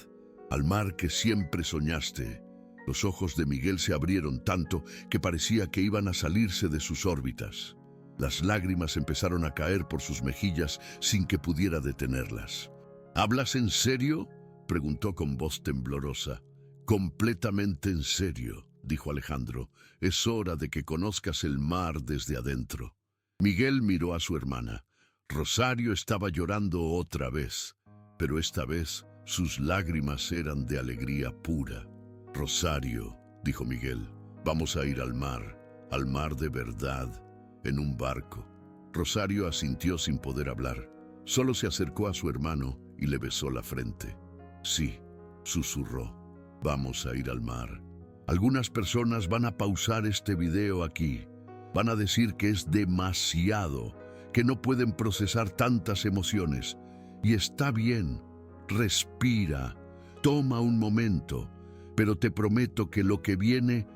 S1: al mar que siempre soñaste». Los ojos de Miguel se abrieron tanto que parecía que iban a salirse de sus órbitas. Las lágrimas empezaron a caer por sus mejillas sin que pudiera detenerlas. «¿Hablas en serio?», preguntó con voz temblorosa. «Completamente en serio», dijo Alejandro. «Es hora de que conozcas el mar desde adentro». Miguel miró a su hermana. Rosario estaba llorando otra vez, pero esta vez sus lágrimas eran de alegría pura. «Rosario», dijo Miguel, «vamos a ir al mar de verdad, en un barco». Rosario asintió sin poder hablar. Solo se acercó a su hermano y le besó la frente. «Sí», susurró, «vamos a ir al mar». Algunas personas van a pausar este video aquí. Van a decir que es demasiado, que no pueden procesar tantas emociones. Y está bien, respira, toma un momento, pero te prometo que lo que viene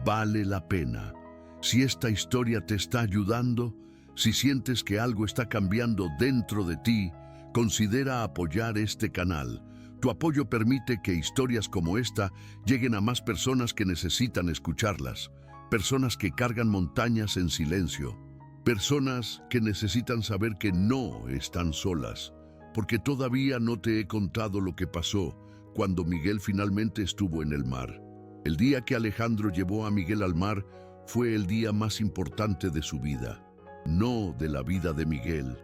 S1: vale la pena. Si esta historia te está ayudando, si sientes que algo está cambiando dentro de ti, considera apoyar este canal. Tu apoyo permite que historias como esta lleguen a más personas que necesitan escucharlas, personas que cargan montañas en silencio, personas que necesitan saber que no están solas, porque todavía no te he contado lo que pasó cuando Miguel finalmente estuvo en el mar. El día que Alejandro llevó a Miguel al mar fue el día más importante de su vida, no de la vida de Miguel,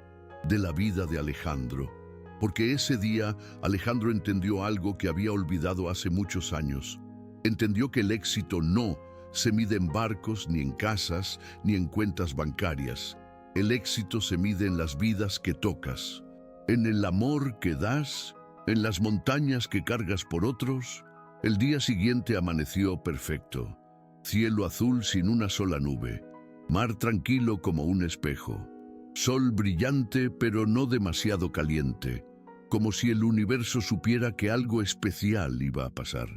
S1: de la vida de Alejandro. Porque ese día Alejandro entendió algo que había olvidado hace muchos años. Entendió que el éxito no se mide en barcos, ni en casas, ni en cuentas bancarias. El éxito se mide en las vidas que tocas, en el amor que das, en las montañas que cargas por otros. El día siguiente amaneció perfecto. Cielo azul sin una sola nube, mar tranquilo como un espejo, sol brillante pero no demasiado caliente, como si el universo supiera que algo especial iba a pasar.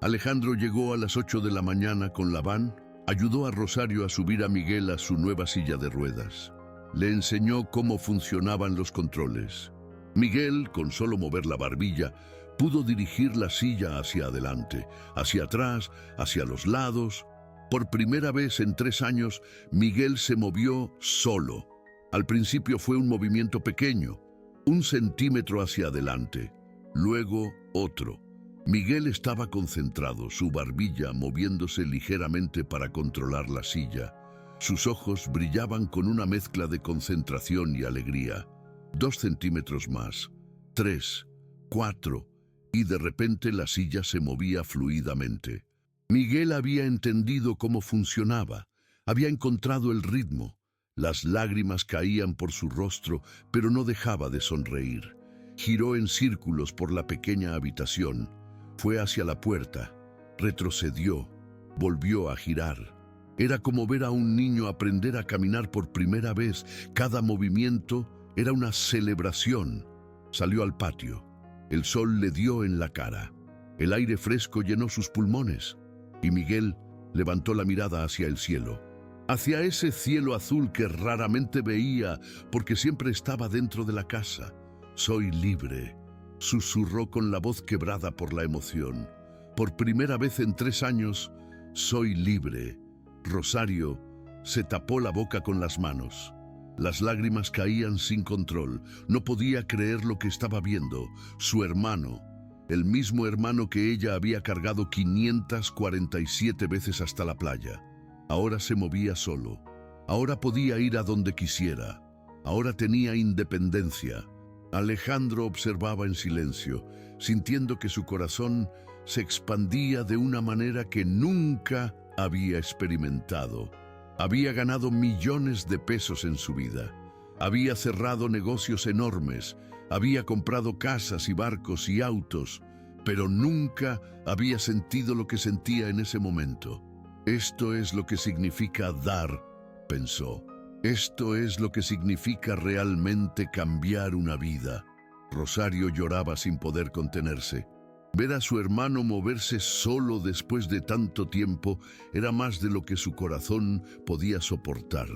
S1: Alejandro llegó a las 8 de la mañana con la van, ayudó a Rosario a subir a Miguel a su nueva silla de ruedas. Le enseñó cómo funcionaban los controles. Miguel, con solo mover la barbilla, pudo dirigir la silla hacia adelante, hacia atrás, hacia los lados. Por primera vez en 3 años, Miguel se movió solo. Al principio fue un movimiento pequeño, 1 centímetro hacia adelante, luego otro. Miguel estaba concentrado, su barbilla moviéndose ligeramente para controlar la silla. Sus ojos brillaban con una mezcla de concentración y alegría. 2 centímetros más, 3, 4, y de repente la silla se movía fluidamente. Miguel había entendido cómo funcionaba, había encontrado el ritmo. Las lágrimas caían por su rostro, pero no dejaba de sonreír. Giró en círculos por la pequeña habitación. Fue hacia la puerta, retrocedió, volvió a girar. Era como ver a un niño aprender a caminar por primera vez. Cada movimiento era una celebración. Salió al patio. El sol le dio en la cara. El aire fresco llenó sus pulmones. Y Miguel levantó la mirada hacia el cielo. Hacia ese cielo azul que raramente veía porque siempre estaba dentro de la casa. «Soy libre», susurró con la voz quebrada por la emoción. Por primera vez en 3 años, «soy libre». Rosario se tapó la boca con las manos. Las lágrimas caían sin control. No podía creer lo que estaba viendo. Su hermano, el mismo hermano que ella había cargado 547 veces hasta la playa. Ahora se movía solo. Ahora podía ir a donde quisiera. Ahora tenía independencia. Alejandro observaba en silencio, sintiendo que su corazón se expandía de una manera que nunca había experimentado. Había ganado millones de pesos en su vida. Había cerrado negocios enormes. Había comprado casas y barcos y autos, pero nunca había sentido lo que sentía en ese momento. Esto es lo que significa dar, pensó. Esto es lo que significa realmente cambiar una vida. Rosario lloraba sin poder contenerse. Ver a su hermano moverse solo después de tanto tiempo era más de lo que su corazón podía soportar.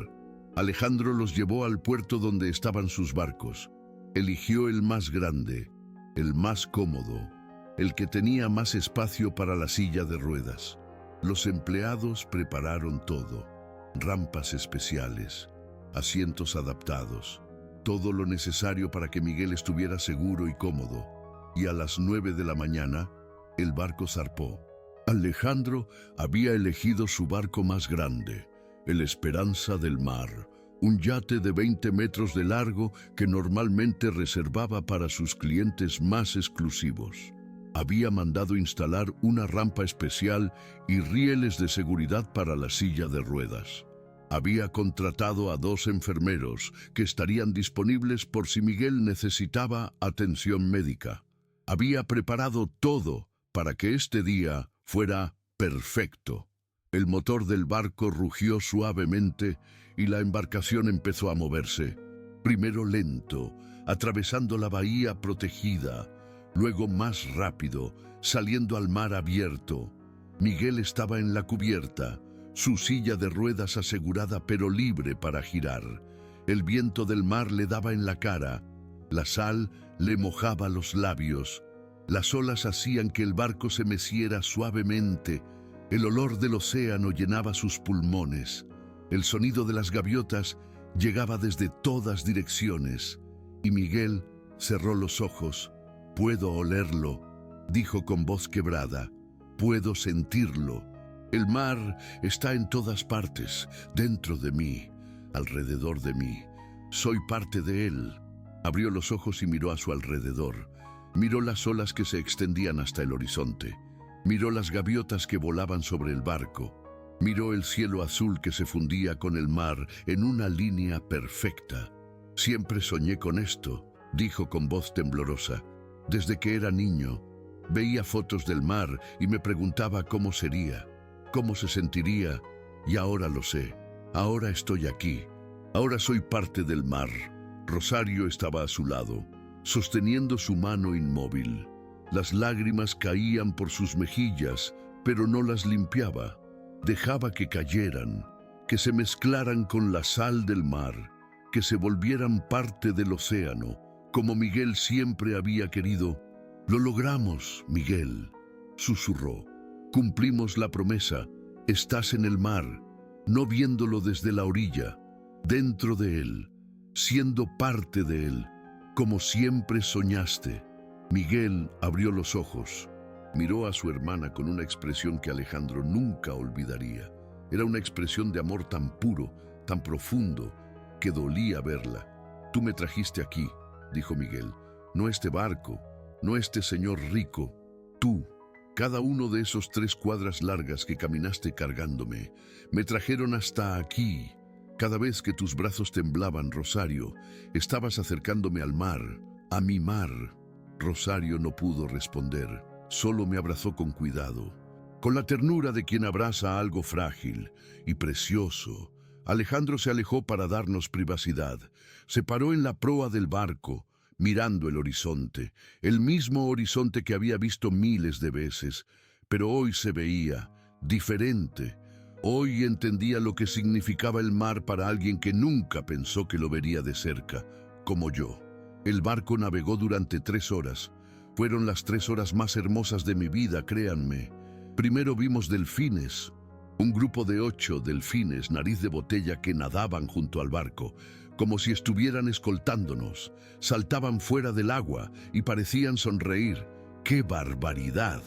S1: Alejandro los llevó al puerto donde estaban sus barcos. Eligió el más grande, el más cómodo, el que tenía más espacio para la silla de ruedas. Los empleados prepararon todo: rampas especiales, asientos adaptados, todo lo necesario para que Miguel estuviera seguro y cómodo. Y a las 9 de la mañana, el barco zarpó. Alejandro había elegido su barco más grande, el Esperanza del Mar, un yate de 20 metros de largo que normalmente reservaba para sus clientes más exclusivos. Había mandado instalar una rampa especial y rieles de seguridad para la silla de ruedas. Había contratado a 2 enfermeros que estarían disponibles por si Miguel necesitaba atención médica. Había preparado todo para que este día fuera perfecto. El motor del barco rugió suavemente y la embarcación empezó a moverse. Primero lento, atravesando la bahía protegida, luego más rápido, saliendo al mar abierto. Miguel estaba en la cubierta, su silla de ruedas asegurada pero libre para girar. El viento del mar le daba en la cara. La sal le mojaba los labios. Las olas hacían que el barco se meciera suavemente. El olor del océano llenaba sus pulmones. El sonido de las gaviotas llegaba desde todas direcciones. Y Miguel cerró los ojos. «Puedo olerlo», dijo con voz quebrada. «Puedo sentirlo. El mar está en todas partes, dentro de mí, alrededor de mí. Soy parte de él». Abrió los ojos y miró a su alrededor. Miró las olas que se extendían hasta el horizonte. Miró las gaviotas que volaban sobre el barco. Miró el cielo azul que se fundía con el mar en una línea perfecta. «Siempre soñé con esto», dijo con voz temblorosa. «Desde que era niño, veía fotos del mar y me preguntaba cómo sería, cómo se sentiría, y ahora lo sé. Ahora estoy aquí. Ahora soy parte del mar». Rosario estaba a su lado, sosteniendo su mano inmóvil. Las lágrimas caían por sus mejillas, pero no las limpiaba. Dejaba que cayeran, que se mezclaran con la sal del mar, que se volvieran parte del océano, como Miguel siempre había querido. «Lo logramos, Miguel», susurró. «Cumplimos la promesa. Estás en el mar, no viéndolo desde la orilla, dentro de él, siendo parte de él, como siempre soñaste. Miguel abrió los ojos, miró a su hermana con una expresión que Alejandro nunca olvidaría. Era una expresión de amor tan puro, tan profundo, que dolía verla. Tú me trajiste aquí, dijo Miguel, no este barco, no este señor rico, tú. Cada uno de esos 3 cuadras largas que caminaste cargándome, me trajeron hasta aquí. Cada vez que tus brazos temblaban, Rosario, estabas acercándome al mar, a mi mar. Rosario no pudo responder, solo me abrazó con cuidado. Con la ternura de quien abraza algo frágil y precioso, Alejandro se alejó para darnos privacidad. Se paró en la proa del barco, mirando el horizonte, el mismo horizonte que había visto miles de veces, pero hoy se veía diferente. Hoy entendía lo que significaba el mar para alguien que nunca pensó que lo vería de cerca, como yo. El barco navegó durante 3 horas. Fueron las 3 horas más hermosas de mi vida, créanme. Primero vimos delfines, un grupo de 8 delfines nariz de botella que nadaban junto al barco, como si estuvieran escoltándonos. Saltaban fuera del agua y parecían sonreír. ¡Qué barbaridad!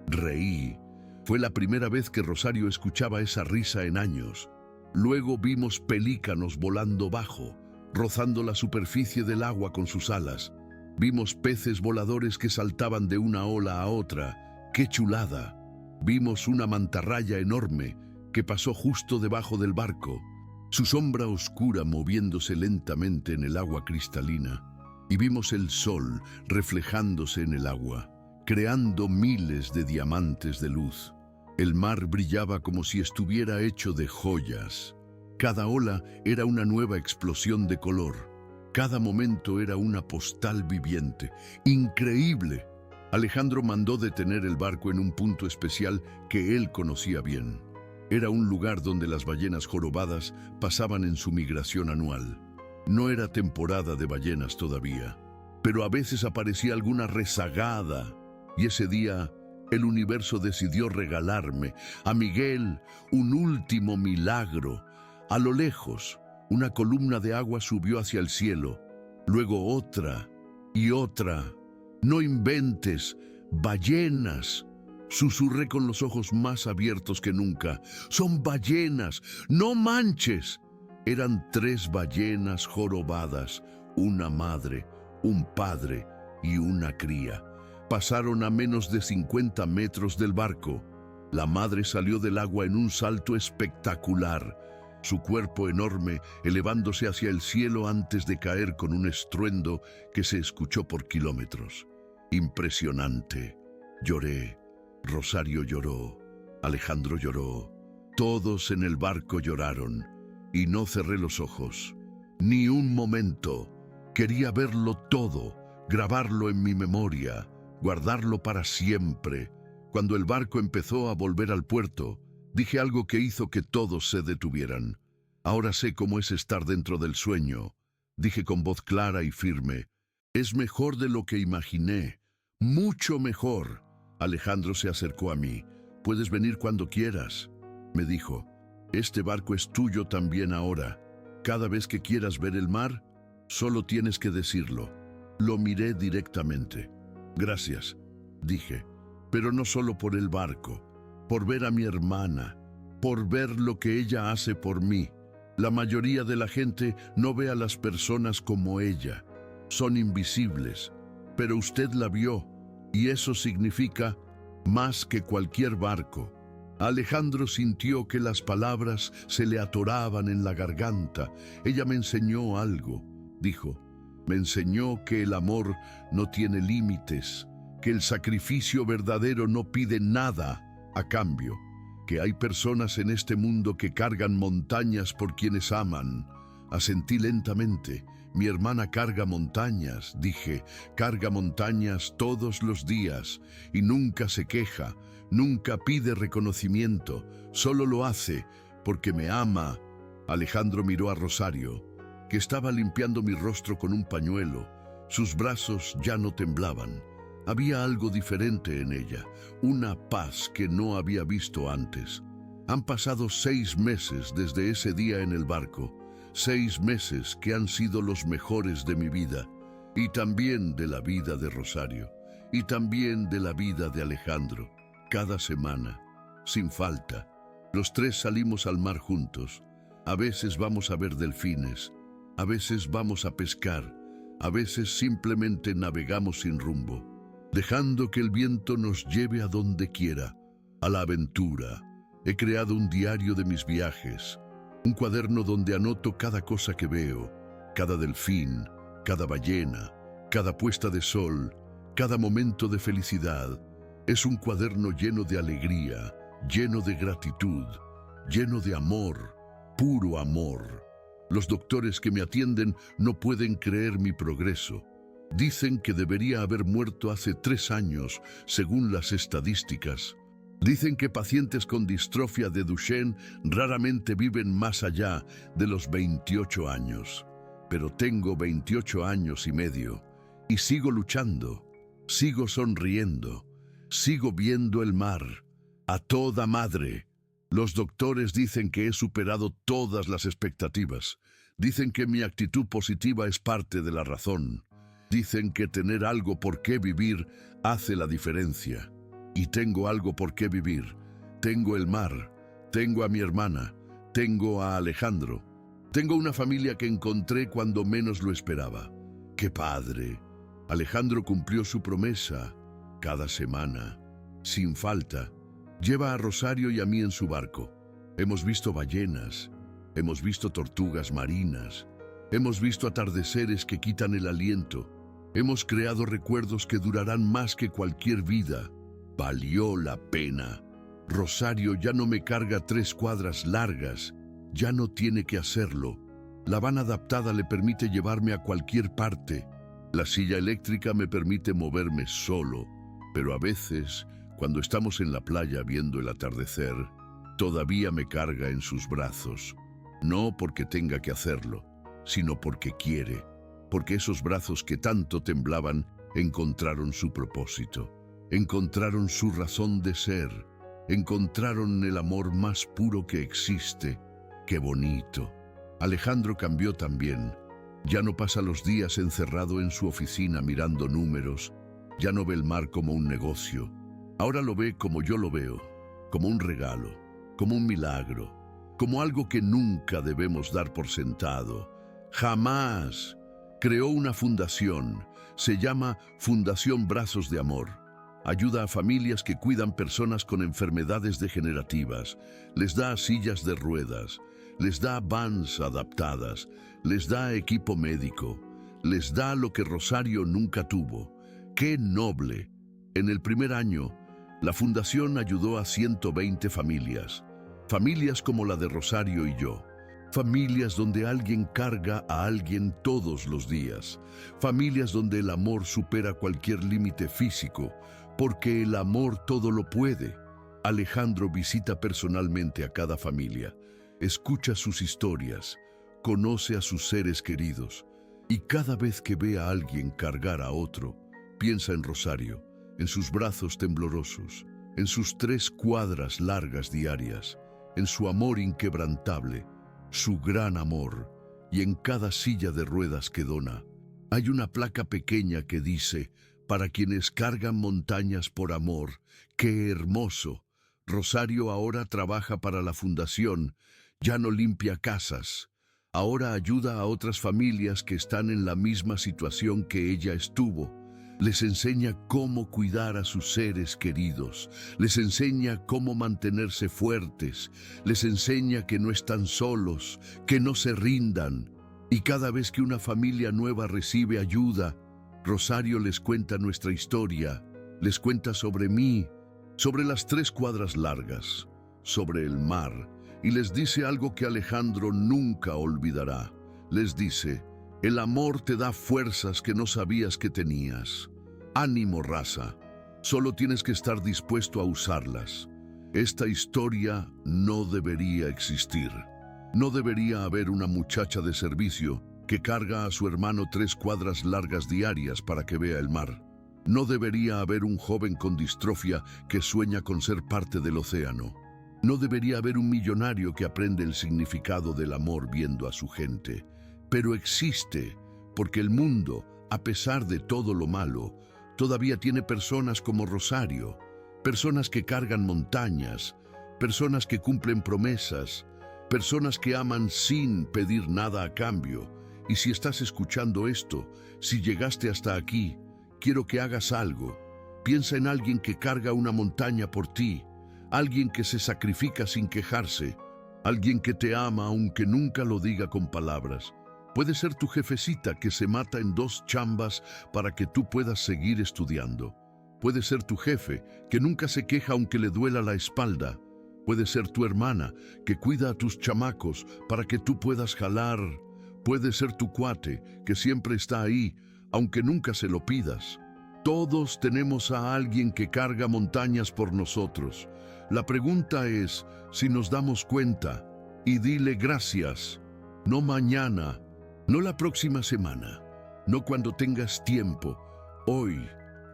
S1: Reí. Fue la primera vez que Rosario escuchaba esa risa en años. Luego vimos pelícanos volando bajo, rozando la superficie del agua con sus alas. Vimos peces voladores que saltaban de una ola a otra. ¡Qué chulada! Vimos una mantarraya enorme que pasó justo debajo del barco, su sombra oscura moviéndose lentamente en el agua cristalina, y vimos el sol reflejándose en el agua, creando miles de diamantes de luz. El mar brillaba como si estuviera hecho de joyas. Cada ola era una nueva explosión de color. Cada momento era una postal viviente. ¡Increíble! Alejandro mandó detener el barco en un punto especial que él conocía bien. Era un lugar donde las ballenas jorobadas pasaban en su migración anual. No era temporada de ballenas todavía, pero a veces aparecía alguna rezagada, y ese día el universo decidió regalarme, a Miguel, un último milagro. A lo lejos, una columna de agua subió hacia el cielo, luego otra y otra. «No inventes, ballenas», susurré con los ojos más abiertos que nunca. «Son ballenas, no manches». Eran 3 ballenas jorobadas, una madre, un padre y una cría. Pasaron a menos de 50 metros del barco. La madre salió del agua en un salto espectacular, su cuerpo enorme elevándose hacia el cielo antes de caer con un estruendo que se escuchó por kilómetros. Impresionante. Lloré. Rosario lloró. Alejandro lloró. Todos en el barco lloraron. Y no cerré los ojos. Ni un momento. Quería verlo todo, grabarlo en mi memoria, guardarlo para siempre. Cuando el barco empezó a volver al puerto, dije algo que hizo que todos se detuvieran. «Ahora sé cómo es estar dentro del sueño», dije con voz clara y firme. «Es mejor de lo que imaginé, mucho mejor». Alejandro se acercó a mí. «Puedes venir cuando quieras», me dijo. «Este barco es tuyo también ahora. Cada vez que quieras ver el mar, solo tienes que decirlo». Lo miré directamente. «Gracias», dije, «pero no solo por el barco, por ver a mi hermana, por ver lo que ella hace por mí. La mayoría de la gente no ve a las personas como ella. Son invisibles, pero usted la vio, y eso significa más que cualquier barco». Alejandro sintió que las palabras se le atoraban en la garganta. «Ella me enseñó algo», dijo. «Me enseñó que el amor no tiene límites, que el sacrificio verdadero no pide nada a cambio, que hay personas en este mundo que cargan montañas por quienes aman». Asentí lentamente. «Mi hermana carga montañas», dije, «carga montañas todos los días y nunca se queja, nunca pide reconocimiento, solo lo hace porque me ama». Alejandro miró a Rosario, que estaba limpiando mi rostro con un pañuelo. Sus brazos ya no temblaban. Había algo diferente en ella, una paz que no había visto antes. Han pasado 6 meses desde ese día en el barco, 6 meses que han sido los mejores de mi vida, y también de la vida de Rosario, y también de la vida de Alejandro. Cada semana, sin falta, los tres salimos al mar juntos. A veces vamos a ver delfines, a veces vamos a pescar, a veces simplemente navegamos sin rumbo, dejando que el viento nos lleve a donde quiera, a la aventura. He creado un diario de mis viajes, un cuaderno donde anoto cada cosa que veo, cada delfín, cada ballena, cada puesta de sol, cada momento de felicidad. Es un cuaderno lleno de alegría, lleno de gratitud, lleno de amor, puro amor. Los doctores que me atienden no pueden creer mi progreso. Dicen que debería haber muerto hace 3 años, según las estadísticas. Dicen que pacientes con distrofia de Duchenne raramente viven más allá de los 28 años. Pero tengo 28 años y medio y sigo luchando, sigo sonriendo, sigo viendo el mar a toda madre. Los doctores dicen que he superado todas las expectativas. Dicen que mi actitud positiva es parte de la razón. Dicen que tener algo por qué vivir hace la diferencia. Y tengo algo por qué vivir. Tengo el mar, tengo a mi hermana, tengo a Alejandro. Tengo una familia que encontré cuando menos lo esperaba. ¡Qué padre! Alejandro cumplió su promesa. Cada semana, sin falta, lleva a Rosario y a mí en su barco. Hemos visto ballenas, hemos visto tortugas marinas, hemos visto atardeceres que quitan el aliento. Hemos creado recuerdos que durarán más que cualquier vida. Valió la pena. Rosario ya no me carga 3 cuadras largas. Ya no tiene que hacerlo. La van adaptada le permite llevarme a cualquier parte. La silla eléctrica me permite moverme solo. Pero a veces, cuando estamos en la playa viendo el atardecer, todavía me carga en sus brazos. No porque tenga que hacerlo, sino porque quiere. Porque esos brazos que tanto temblaban encontraron su propósito. Encontraron su razón de ser, encontraron el amor más puro que existe. ¡Qué bonito! Alejandro cambió también. Ya no pasa los días encerrado en su oficina mirando números, ya no ve el mar como un negocio. Ahora lo ve como yo lo veo, como un regalo, como un milagro, como algo que nunca debemos dar por sentado. ¡Jamás! Creó una fundación, se llama Fundación Brazos de Amor. Ayuda a familias que cuidan personas con enfermedades degenerativas, les da sillas de ruedas, les da vans adaptadas, les da equipo médico, les da lo que Rosario nunca tuvo. ¡Qué noble! En el primer año, la fundación ayudó a 120 familias, familias como la de Rosario y yo. Familias donde alguien carga a alguien todos los días. Familias donde el amor supera cualquier límite físico, porque el amor todo lo puede. Alejandro visita personalmente a cada familia, escucha sus historias, conoce a sus seres queridos, y cada vez que ve a alguien cargar a otro, piensa en Rosario, en sus brazos temblorosos, en sus 3 cuadras largas diarias, en su amor inquebrantable, su gran amor, y en cada silla de ruedas que dona. Hay una placa pequeña que dice: para quienes cargan montañas por amor. ¡Qué hermoso! Rosario ahora trabaja para la fundación, ya no limpia casas. Ahora ayuda a otras familias que están en la misma situación que ella estuvo. Les enseña cómo cuidar a sus seres queridos, les enseña cómo mantenerse fuertes, les enseña que no están solos, que no se rindan. Y cada vez que una familia nueva recibe ayuda, Rosario les cuenta nuestra historia, les cuenta sobre mí, sobre las 3 cuadras largas, sobre el mar, y les dice algo que Alejandro nunca olvidará. Les dice: el amor te da fuerzas que no sabías que tenías. Ánimo, raza, solo tienes que estar dispuesto a usarlas. Esta historia no debería existir. No debería haber una muchacha de servicio que carga a su hermano 3 cuadras largas diarias para que vea el mar. No debería haber un joven con distrofia que sueña con ser parte del océano. No debería haber un millonario que aprende el significado del amor viendo a su gente, pero existe, porque el mundo, a pesar de todo lo malo, todavía tiene personas como Rosario, personas que cargan montañas, personas que cumplen promesas, personas que aman sin pedir nada a cambio. Y si estás escuchando esto, si llegaste hasta aquí, quiero que hagas algo. Piensa en alguien que carga una montaña por ti, alguien que se sacrifica sin quejarse, alguien que te ama aunque nunca lo diga con palabras. Puede ser tu jefecita que se mata en 2 chambas para que tú puedas seguir estudiando. Puede ser tu jefe que nunca se queja aunque le duela la espalda. Puede ser tu hermana que cuida a tus chamacos para que tú puedas jalar. Puede ser tu cuate que siempre está ahí aunque nunca se lo pidas. Todos tenemos a alguien que carga montañas por nosotros. La pregunta es si nos damos cuenta y dile gracias. No mañana, no la próxima semana, no cuando tengas tiempo. Hoy,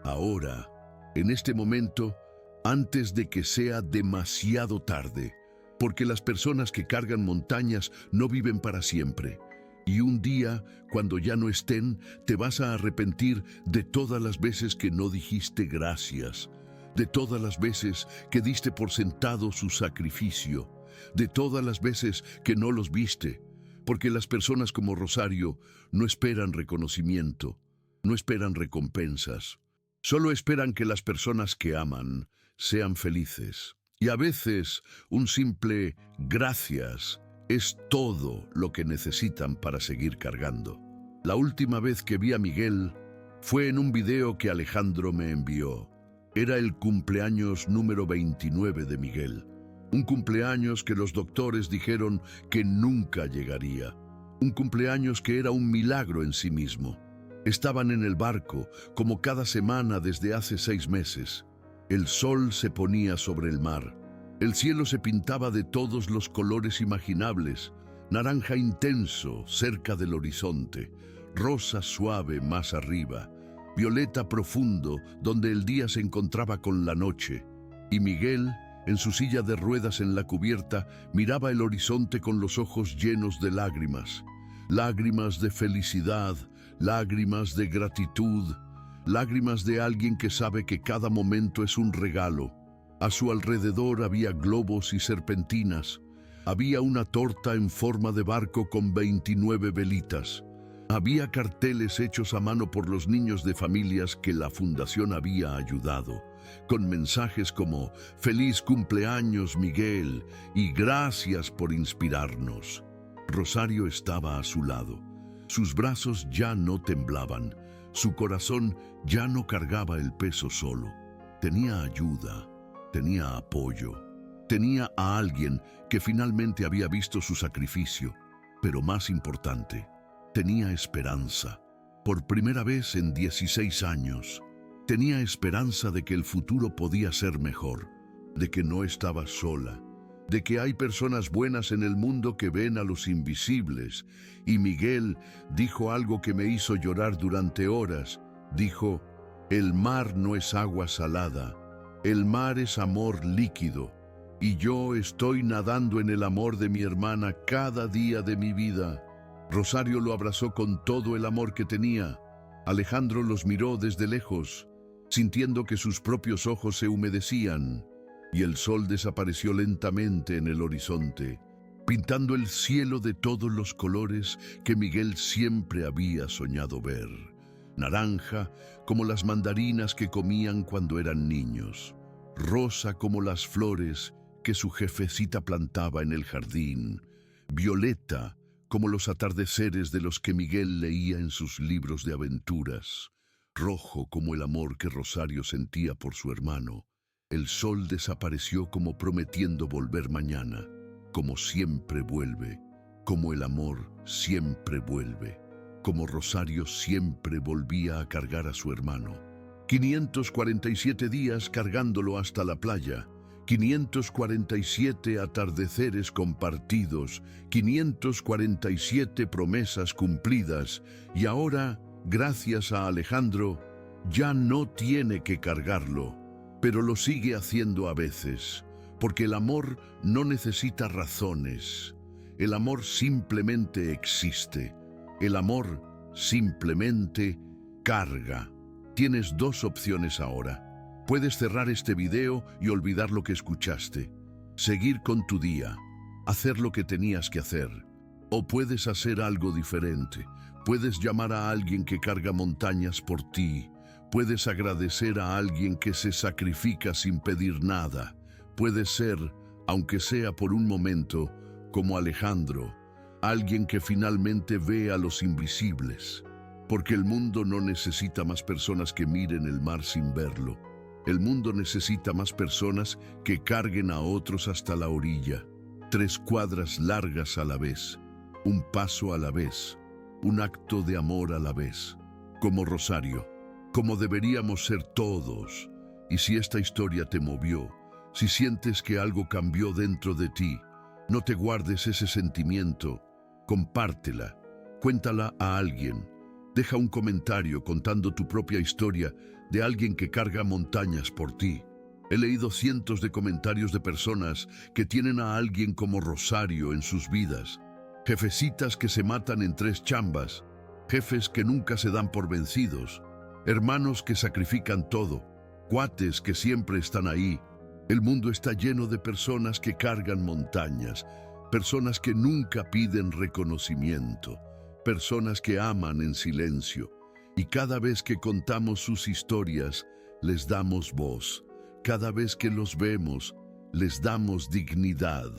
S1: ahora, en este momento, antes de que sea demasiado tarde. Porque las personas que cargan montañas no viven para siempre. Y un día, cuando ya no estén, te vas a arrepentir de todas las veces que no dijiste gracias, de todas las veces que diste por sentado su sacrificio, de todas las veces que no los viste, porque las personas como Rosario no esperan reconocimiento, no esperan recompensas, solo esperan que las personas que aman sean felices. Y a veces un simple gracias es todo lo que necesitan para seguir cargando. La última vez que vi a Miguel fue en un video que Alejandro me envió. Era el cumpleaños número 29 de Miguel. Un cumpleaños que los doctores dijeron que nunca llegaría. Un cumpleaños que era un milagro en sí mismo. Estaban en el barco, como cada semana desde hace 6 meses. El sol se ponía sobre el mar. El cielo se pintaba de todos los colores imaginables, naranja intenso cerca del horizonte, rosa suave más arriba, violeta profundo donde el día se encontraba con la noche. Y Miguel, en su silla de ruedas en la cubierta, miraba el horizonte con los ojos llenos de lágrimas. Lágrimas de felicidad, lágrimas de gratitud, lágrimas de alguien que sabe que cada momento es un regalo. A su alrededor había globos y serpentinas. Había una torta en forma de barco con 29 velitas. Había carteles hechos a mano por los niños de familias que la fundación había ayudado, con mensajes como «Feliz cumpleaños, Miguel», y «Gracias por inspirarnos». Rosario estaba a su lado. Sus brazos ya no temblaban. Su corazón ya no cargaba el peso solo. Tenía ayuda. Tenía apoyo, tenía a alguien que finalmente había visto su sacrificio, pero más importante, tenía esperanza. Por primera vez en 16 años, tenía esperanza de que el futuro podía ser mejor, de que no estaba sola, de que hay personas buenas en el mundo que ven a los invisibles. Y Miguel dijo algo que me hizo llorar durante horas. Dijo, «El mar no es agua salada. El mar es amor líquido, y yo estoy nadando en el amor de mi hermana cada día de mi vida». Rosario lo abrazó con todo el amor que tenía. Alejandro los miró desde lejos, sintiendo que sus propios ojos se humedecían, y el sol desapareció lentamente en el horizonte, pintando el cielo de todos los colores que Miguel siempre había soñado ver. Naranja como las mandarinas que comían cuando eran niños, rosa como las flores que su jefecita plantaba en el jardín, violeta como los atardeceres de los que Miguel leía en sus libros de aventuras, rojo como el amor que Rosario sentía por su hermano. El sol desapareció como prometiendo volver mañana, como siempre vuelve, como el amor siempre vuelve, como Rosario siempre volvía a cargar a su hermano. 547 días cargándolo hasta la playa, 547 atardeceres compartidos, 547 promesas cumplidas, y ahora, gracias a Alejandro, ya no tiene que cargarlo, pero lo sigue haciendo a veces, porque el amor no necesita razones. El amor simplemente existe. El amor simplemente carga. Tienes dos opciones ahora. Puedes cerrar este video y olvidar lo que escuchaste. Seguir con tu día. Hacer lo que tenías que hacer. O puedes hacer algo diferente. Puedes llamar a alguien que carga montañas por ti. Puedes agradecer a alguien que se sacrifica sin pedir nada. Puedes ser, aunque sea por un momento, como Alejandro, alguien que finalmente ve a los invisibles. Porque el mundo no necesita más personas que miren el mar sin verlo. El mundo necesita más personas que carguen a otros hasta la orilla. 3 cuadras largas a la vez, un paso a la vez, un acto de amor a la vez. Como Rosario, como deberíamos ser todos. Y si esta historia te movió, si sientes que algo cambió dentro de ti, no te guardes ese sentimiento, compártela, cuéntala a alguien. Deja un comentario contando tu propia historia de alguien que carga montañas por ti. He leído cientos de comentarios de personas que tienen a alguien como Rosario en sus vidas. Jefecitas que se matan en 3 chambas, jefes que nunca se dan por vencidos, hermanos que sacrifican todo, cuates que siempre están ahí. El mundo está lleno de personas que cargan montañas, personas que nunca piden reconocimiento, personas que aman en silencio. Y cada vez que contamos sus historias, les damos voz. Cada vez que los vemos, les damos dignidad.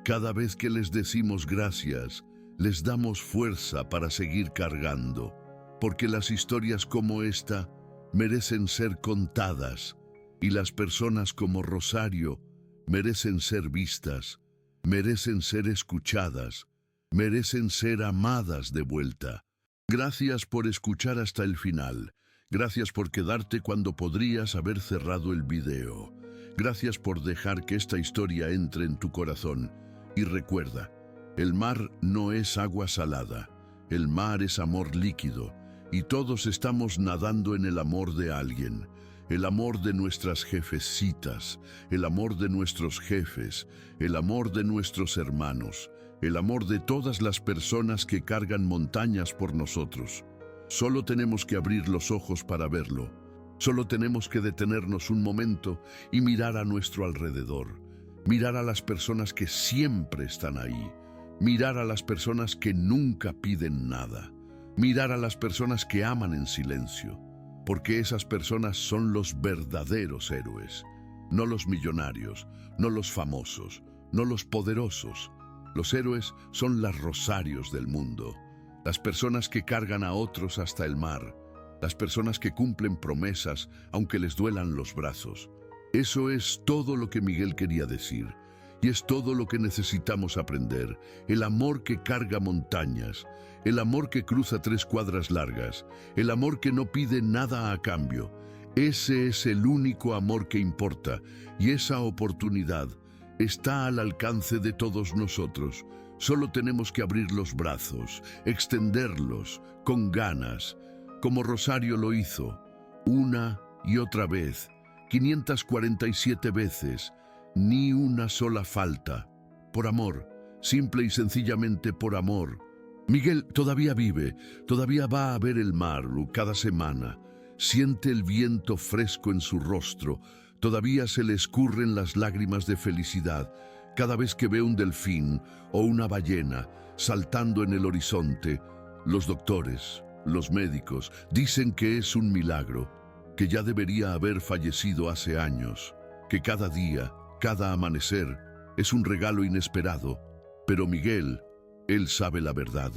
S1: Cada vez que les decimos gracias, les damos fuerza para seguir cargando. Porque las historias como esta merecen ser contadas. Y las personas como Rosario merecen ser vistas, merecen ser escuchadas, merecen ser amadas de vuelta. Gracias por escuchar hasta el final. Gracias por quedarte cuando podrías haber cerrado el video. Gracias por dejar que esta historia entre en tu corazón. Y recuerda, el mar no es agua salada, el mar es amor líquido, y todos estamos nadando en el amor de alguien. El amor de nuestras jefecitas, el amor de nuestros jefes, el amor de nuestros hermanos, el amor de todas las personas que cargan montañas por nosotros. Solo tenemos que abrir los ojos para verlo. Solo tenemos que detenernos un momento y mirar a nuestro alrededor. Mirar a las personas que siempre están ahí. Mirar a las personas que nunca piden nada. Mirar a las personas que aman en silencio. Porque esas personas son los verdaderos héroes, no los millonarios, no los famosos, no los poderosos. Los héroes son las Rosarios del mundo, las personas que cargan a otros hasta el mar, las personas que cumplen promesas aunque les duelan los brazos. Eso es todo lo que Miguel quería decir, y es todo lo que necesitamos aprender. El amor que carga montañas, el amor que cruza 3 cuadras largas, el amor que no pide nada a cambio. Ese es el único amor que importa, y esa oportunidad está al alcance de todos nosotros. Solo tenemos que abrir los brazos, extenderlos, con ganas, como Rosario lo hizo, una y otra vez, 547 veces, ni una sola falta. Por amor, simple y sencillamente por amor. Miguel todavía vive, todavía va a ver el mar cada semana. Siente el viento fresco en su rostro, todavía se le escurren las lágrimas de felicidad cada vez que ve un delfín o una ballena saltando en el horizonte. Los doctores, los médicos, dicen que es un milagro, que ya debería haber fallecido hace años, que cada día, cada amanecer, es un regalo inesperado. Pero Miguel, él sabe la verdad.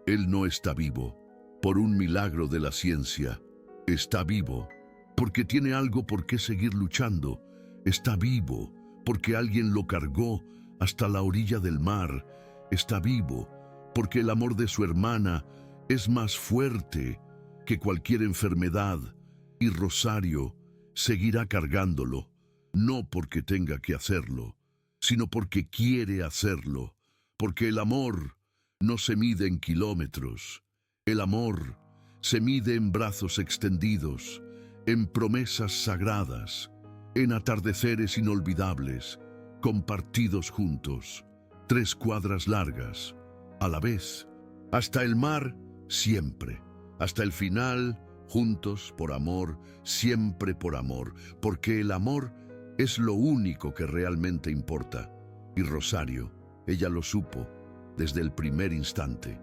S1: Él no está vivo por un milagro de la ciencia. Está vivo porque tiene algo por qué seguir luchando. Está vivo porque alguien lo cargó hasta la orilla del mar. Está vivo porque el amor de su hermana es más fuerte que cualquier enfermedad. Y Rosario seguirá cargándolo, no porque tenga que hacerlo, sino porque quiere hacerlo. Porque el amor no se mide en kilómetros. El amor se mide en brazos extendidos, en promesas sagradas, en atardeceres inolvidables, compartidos juntos, 3 cuadras largas, a la vez, hasta el mar, siempre, hasta el final, juntos por amor, siempre por amor, porque el amor es lo único que realmente importa. Y Rosario, ella lo supo desde el primer instante.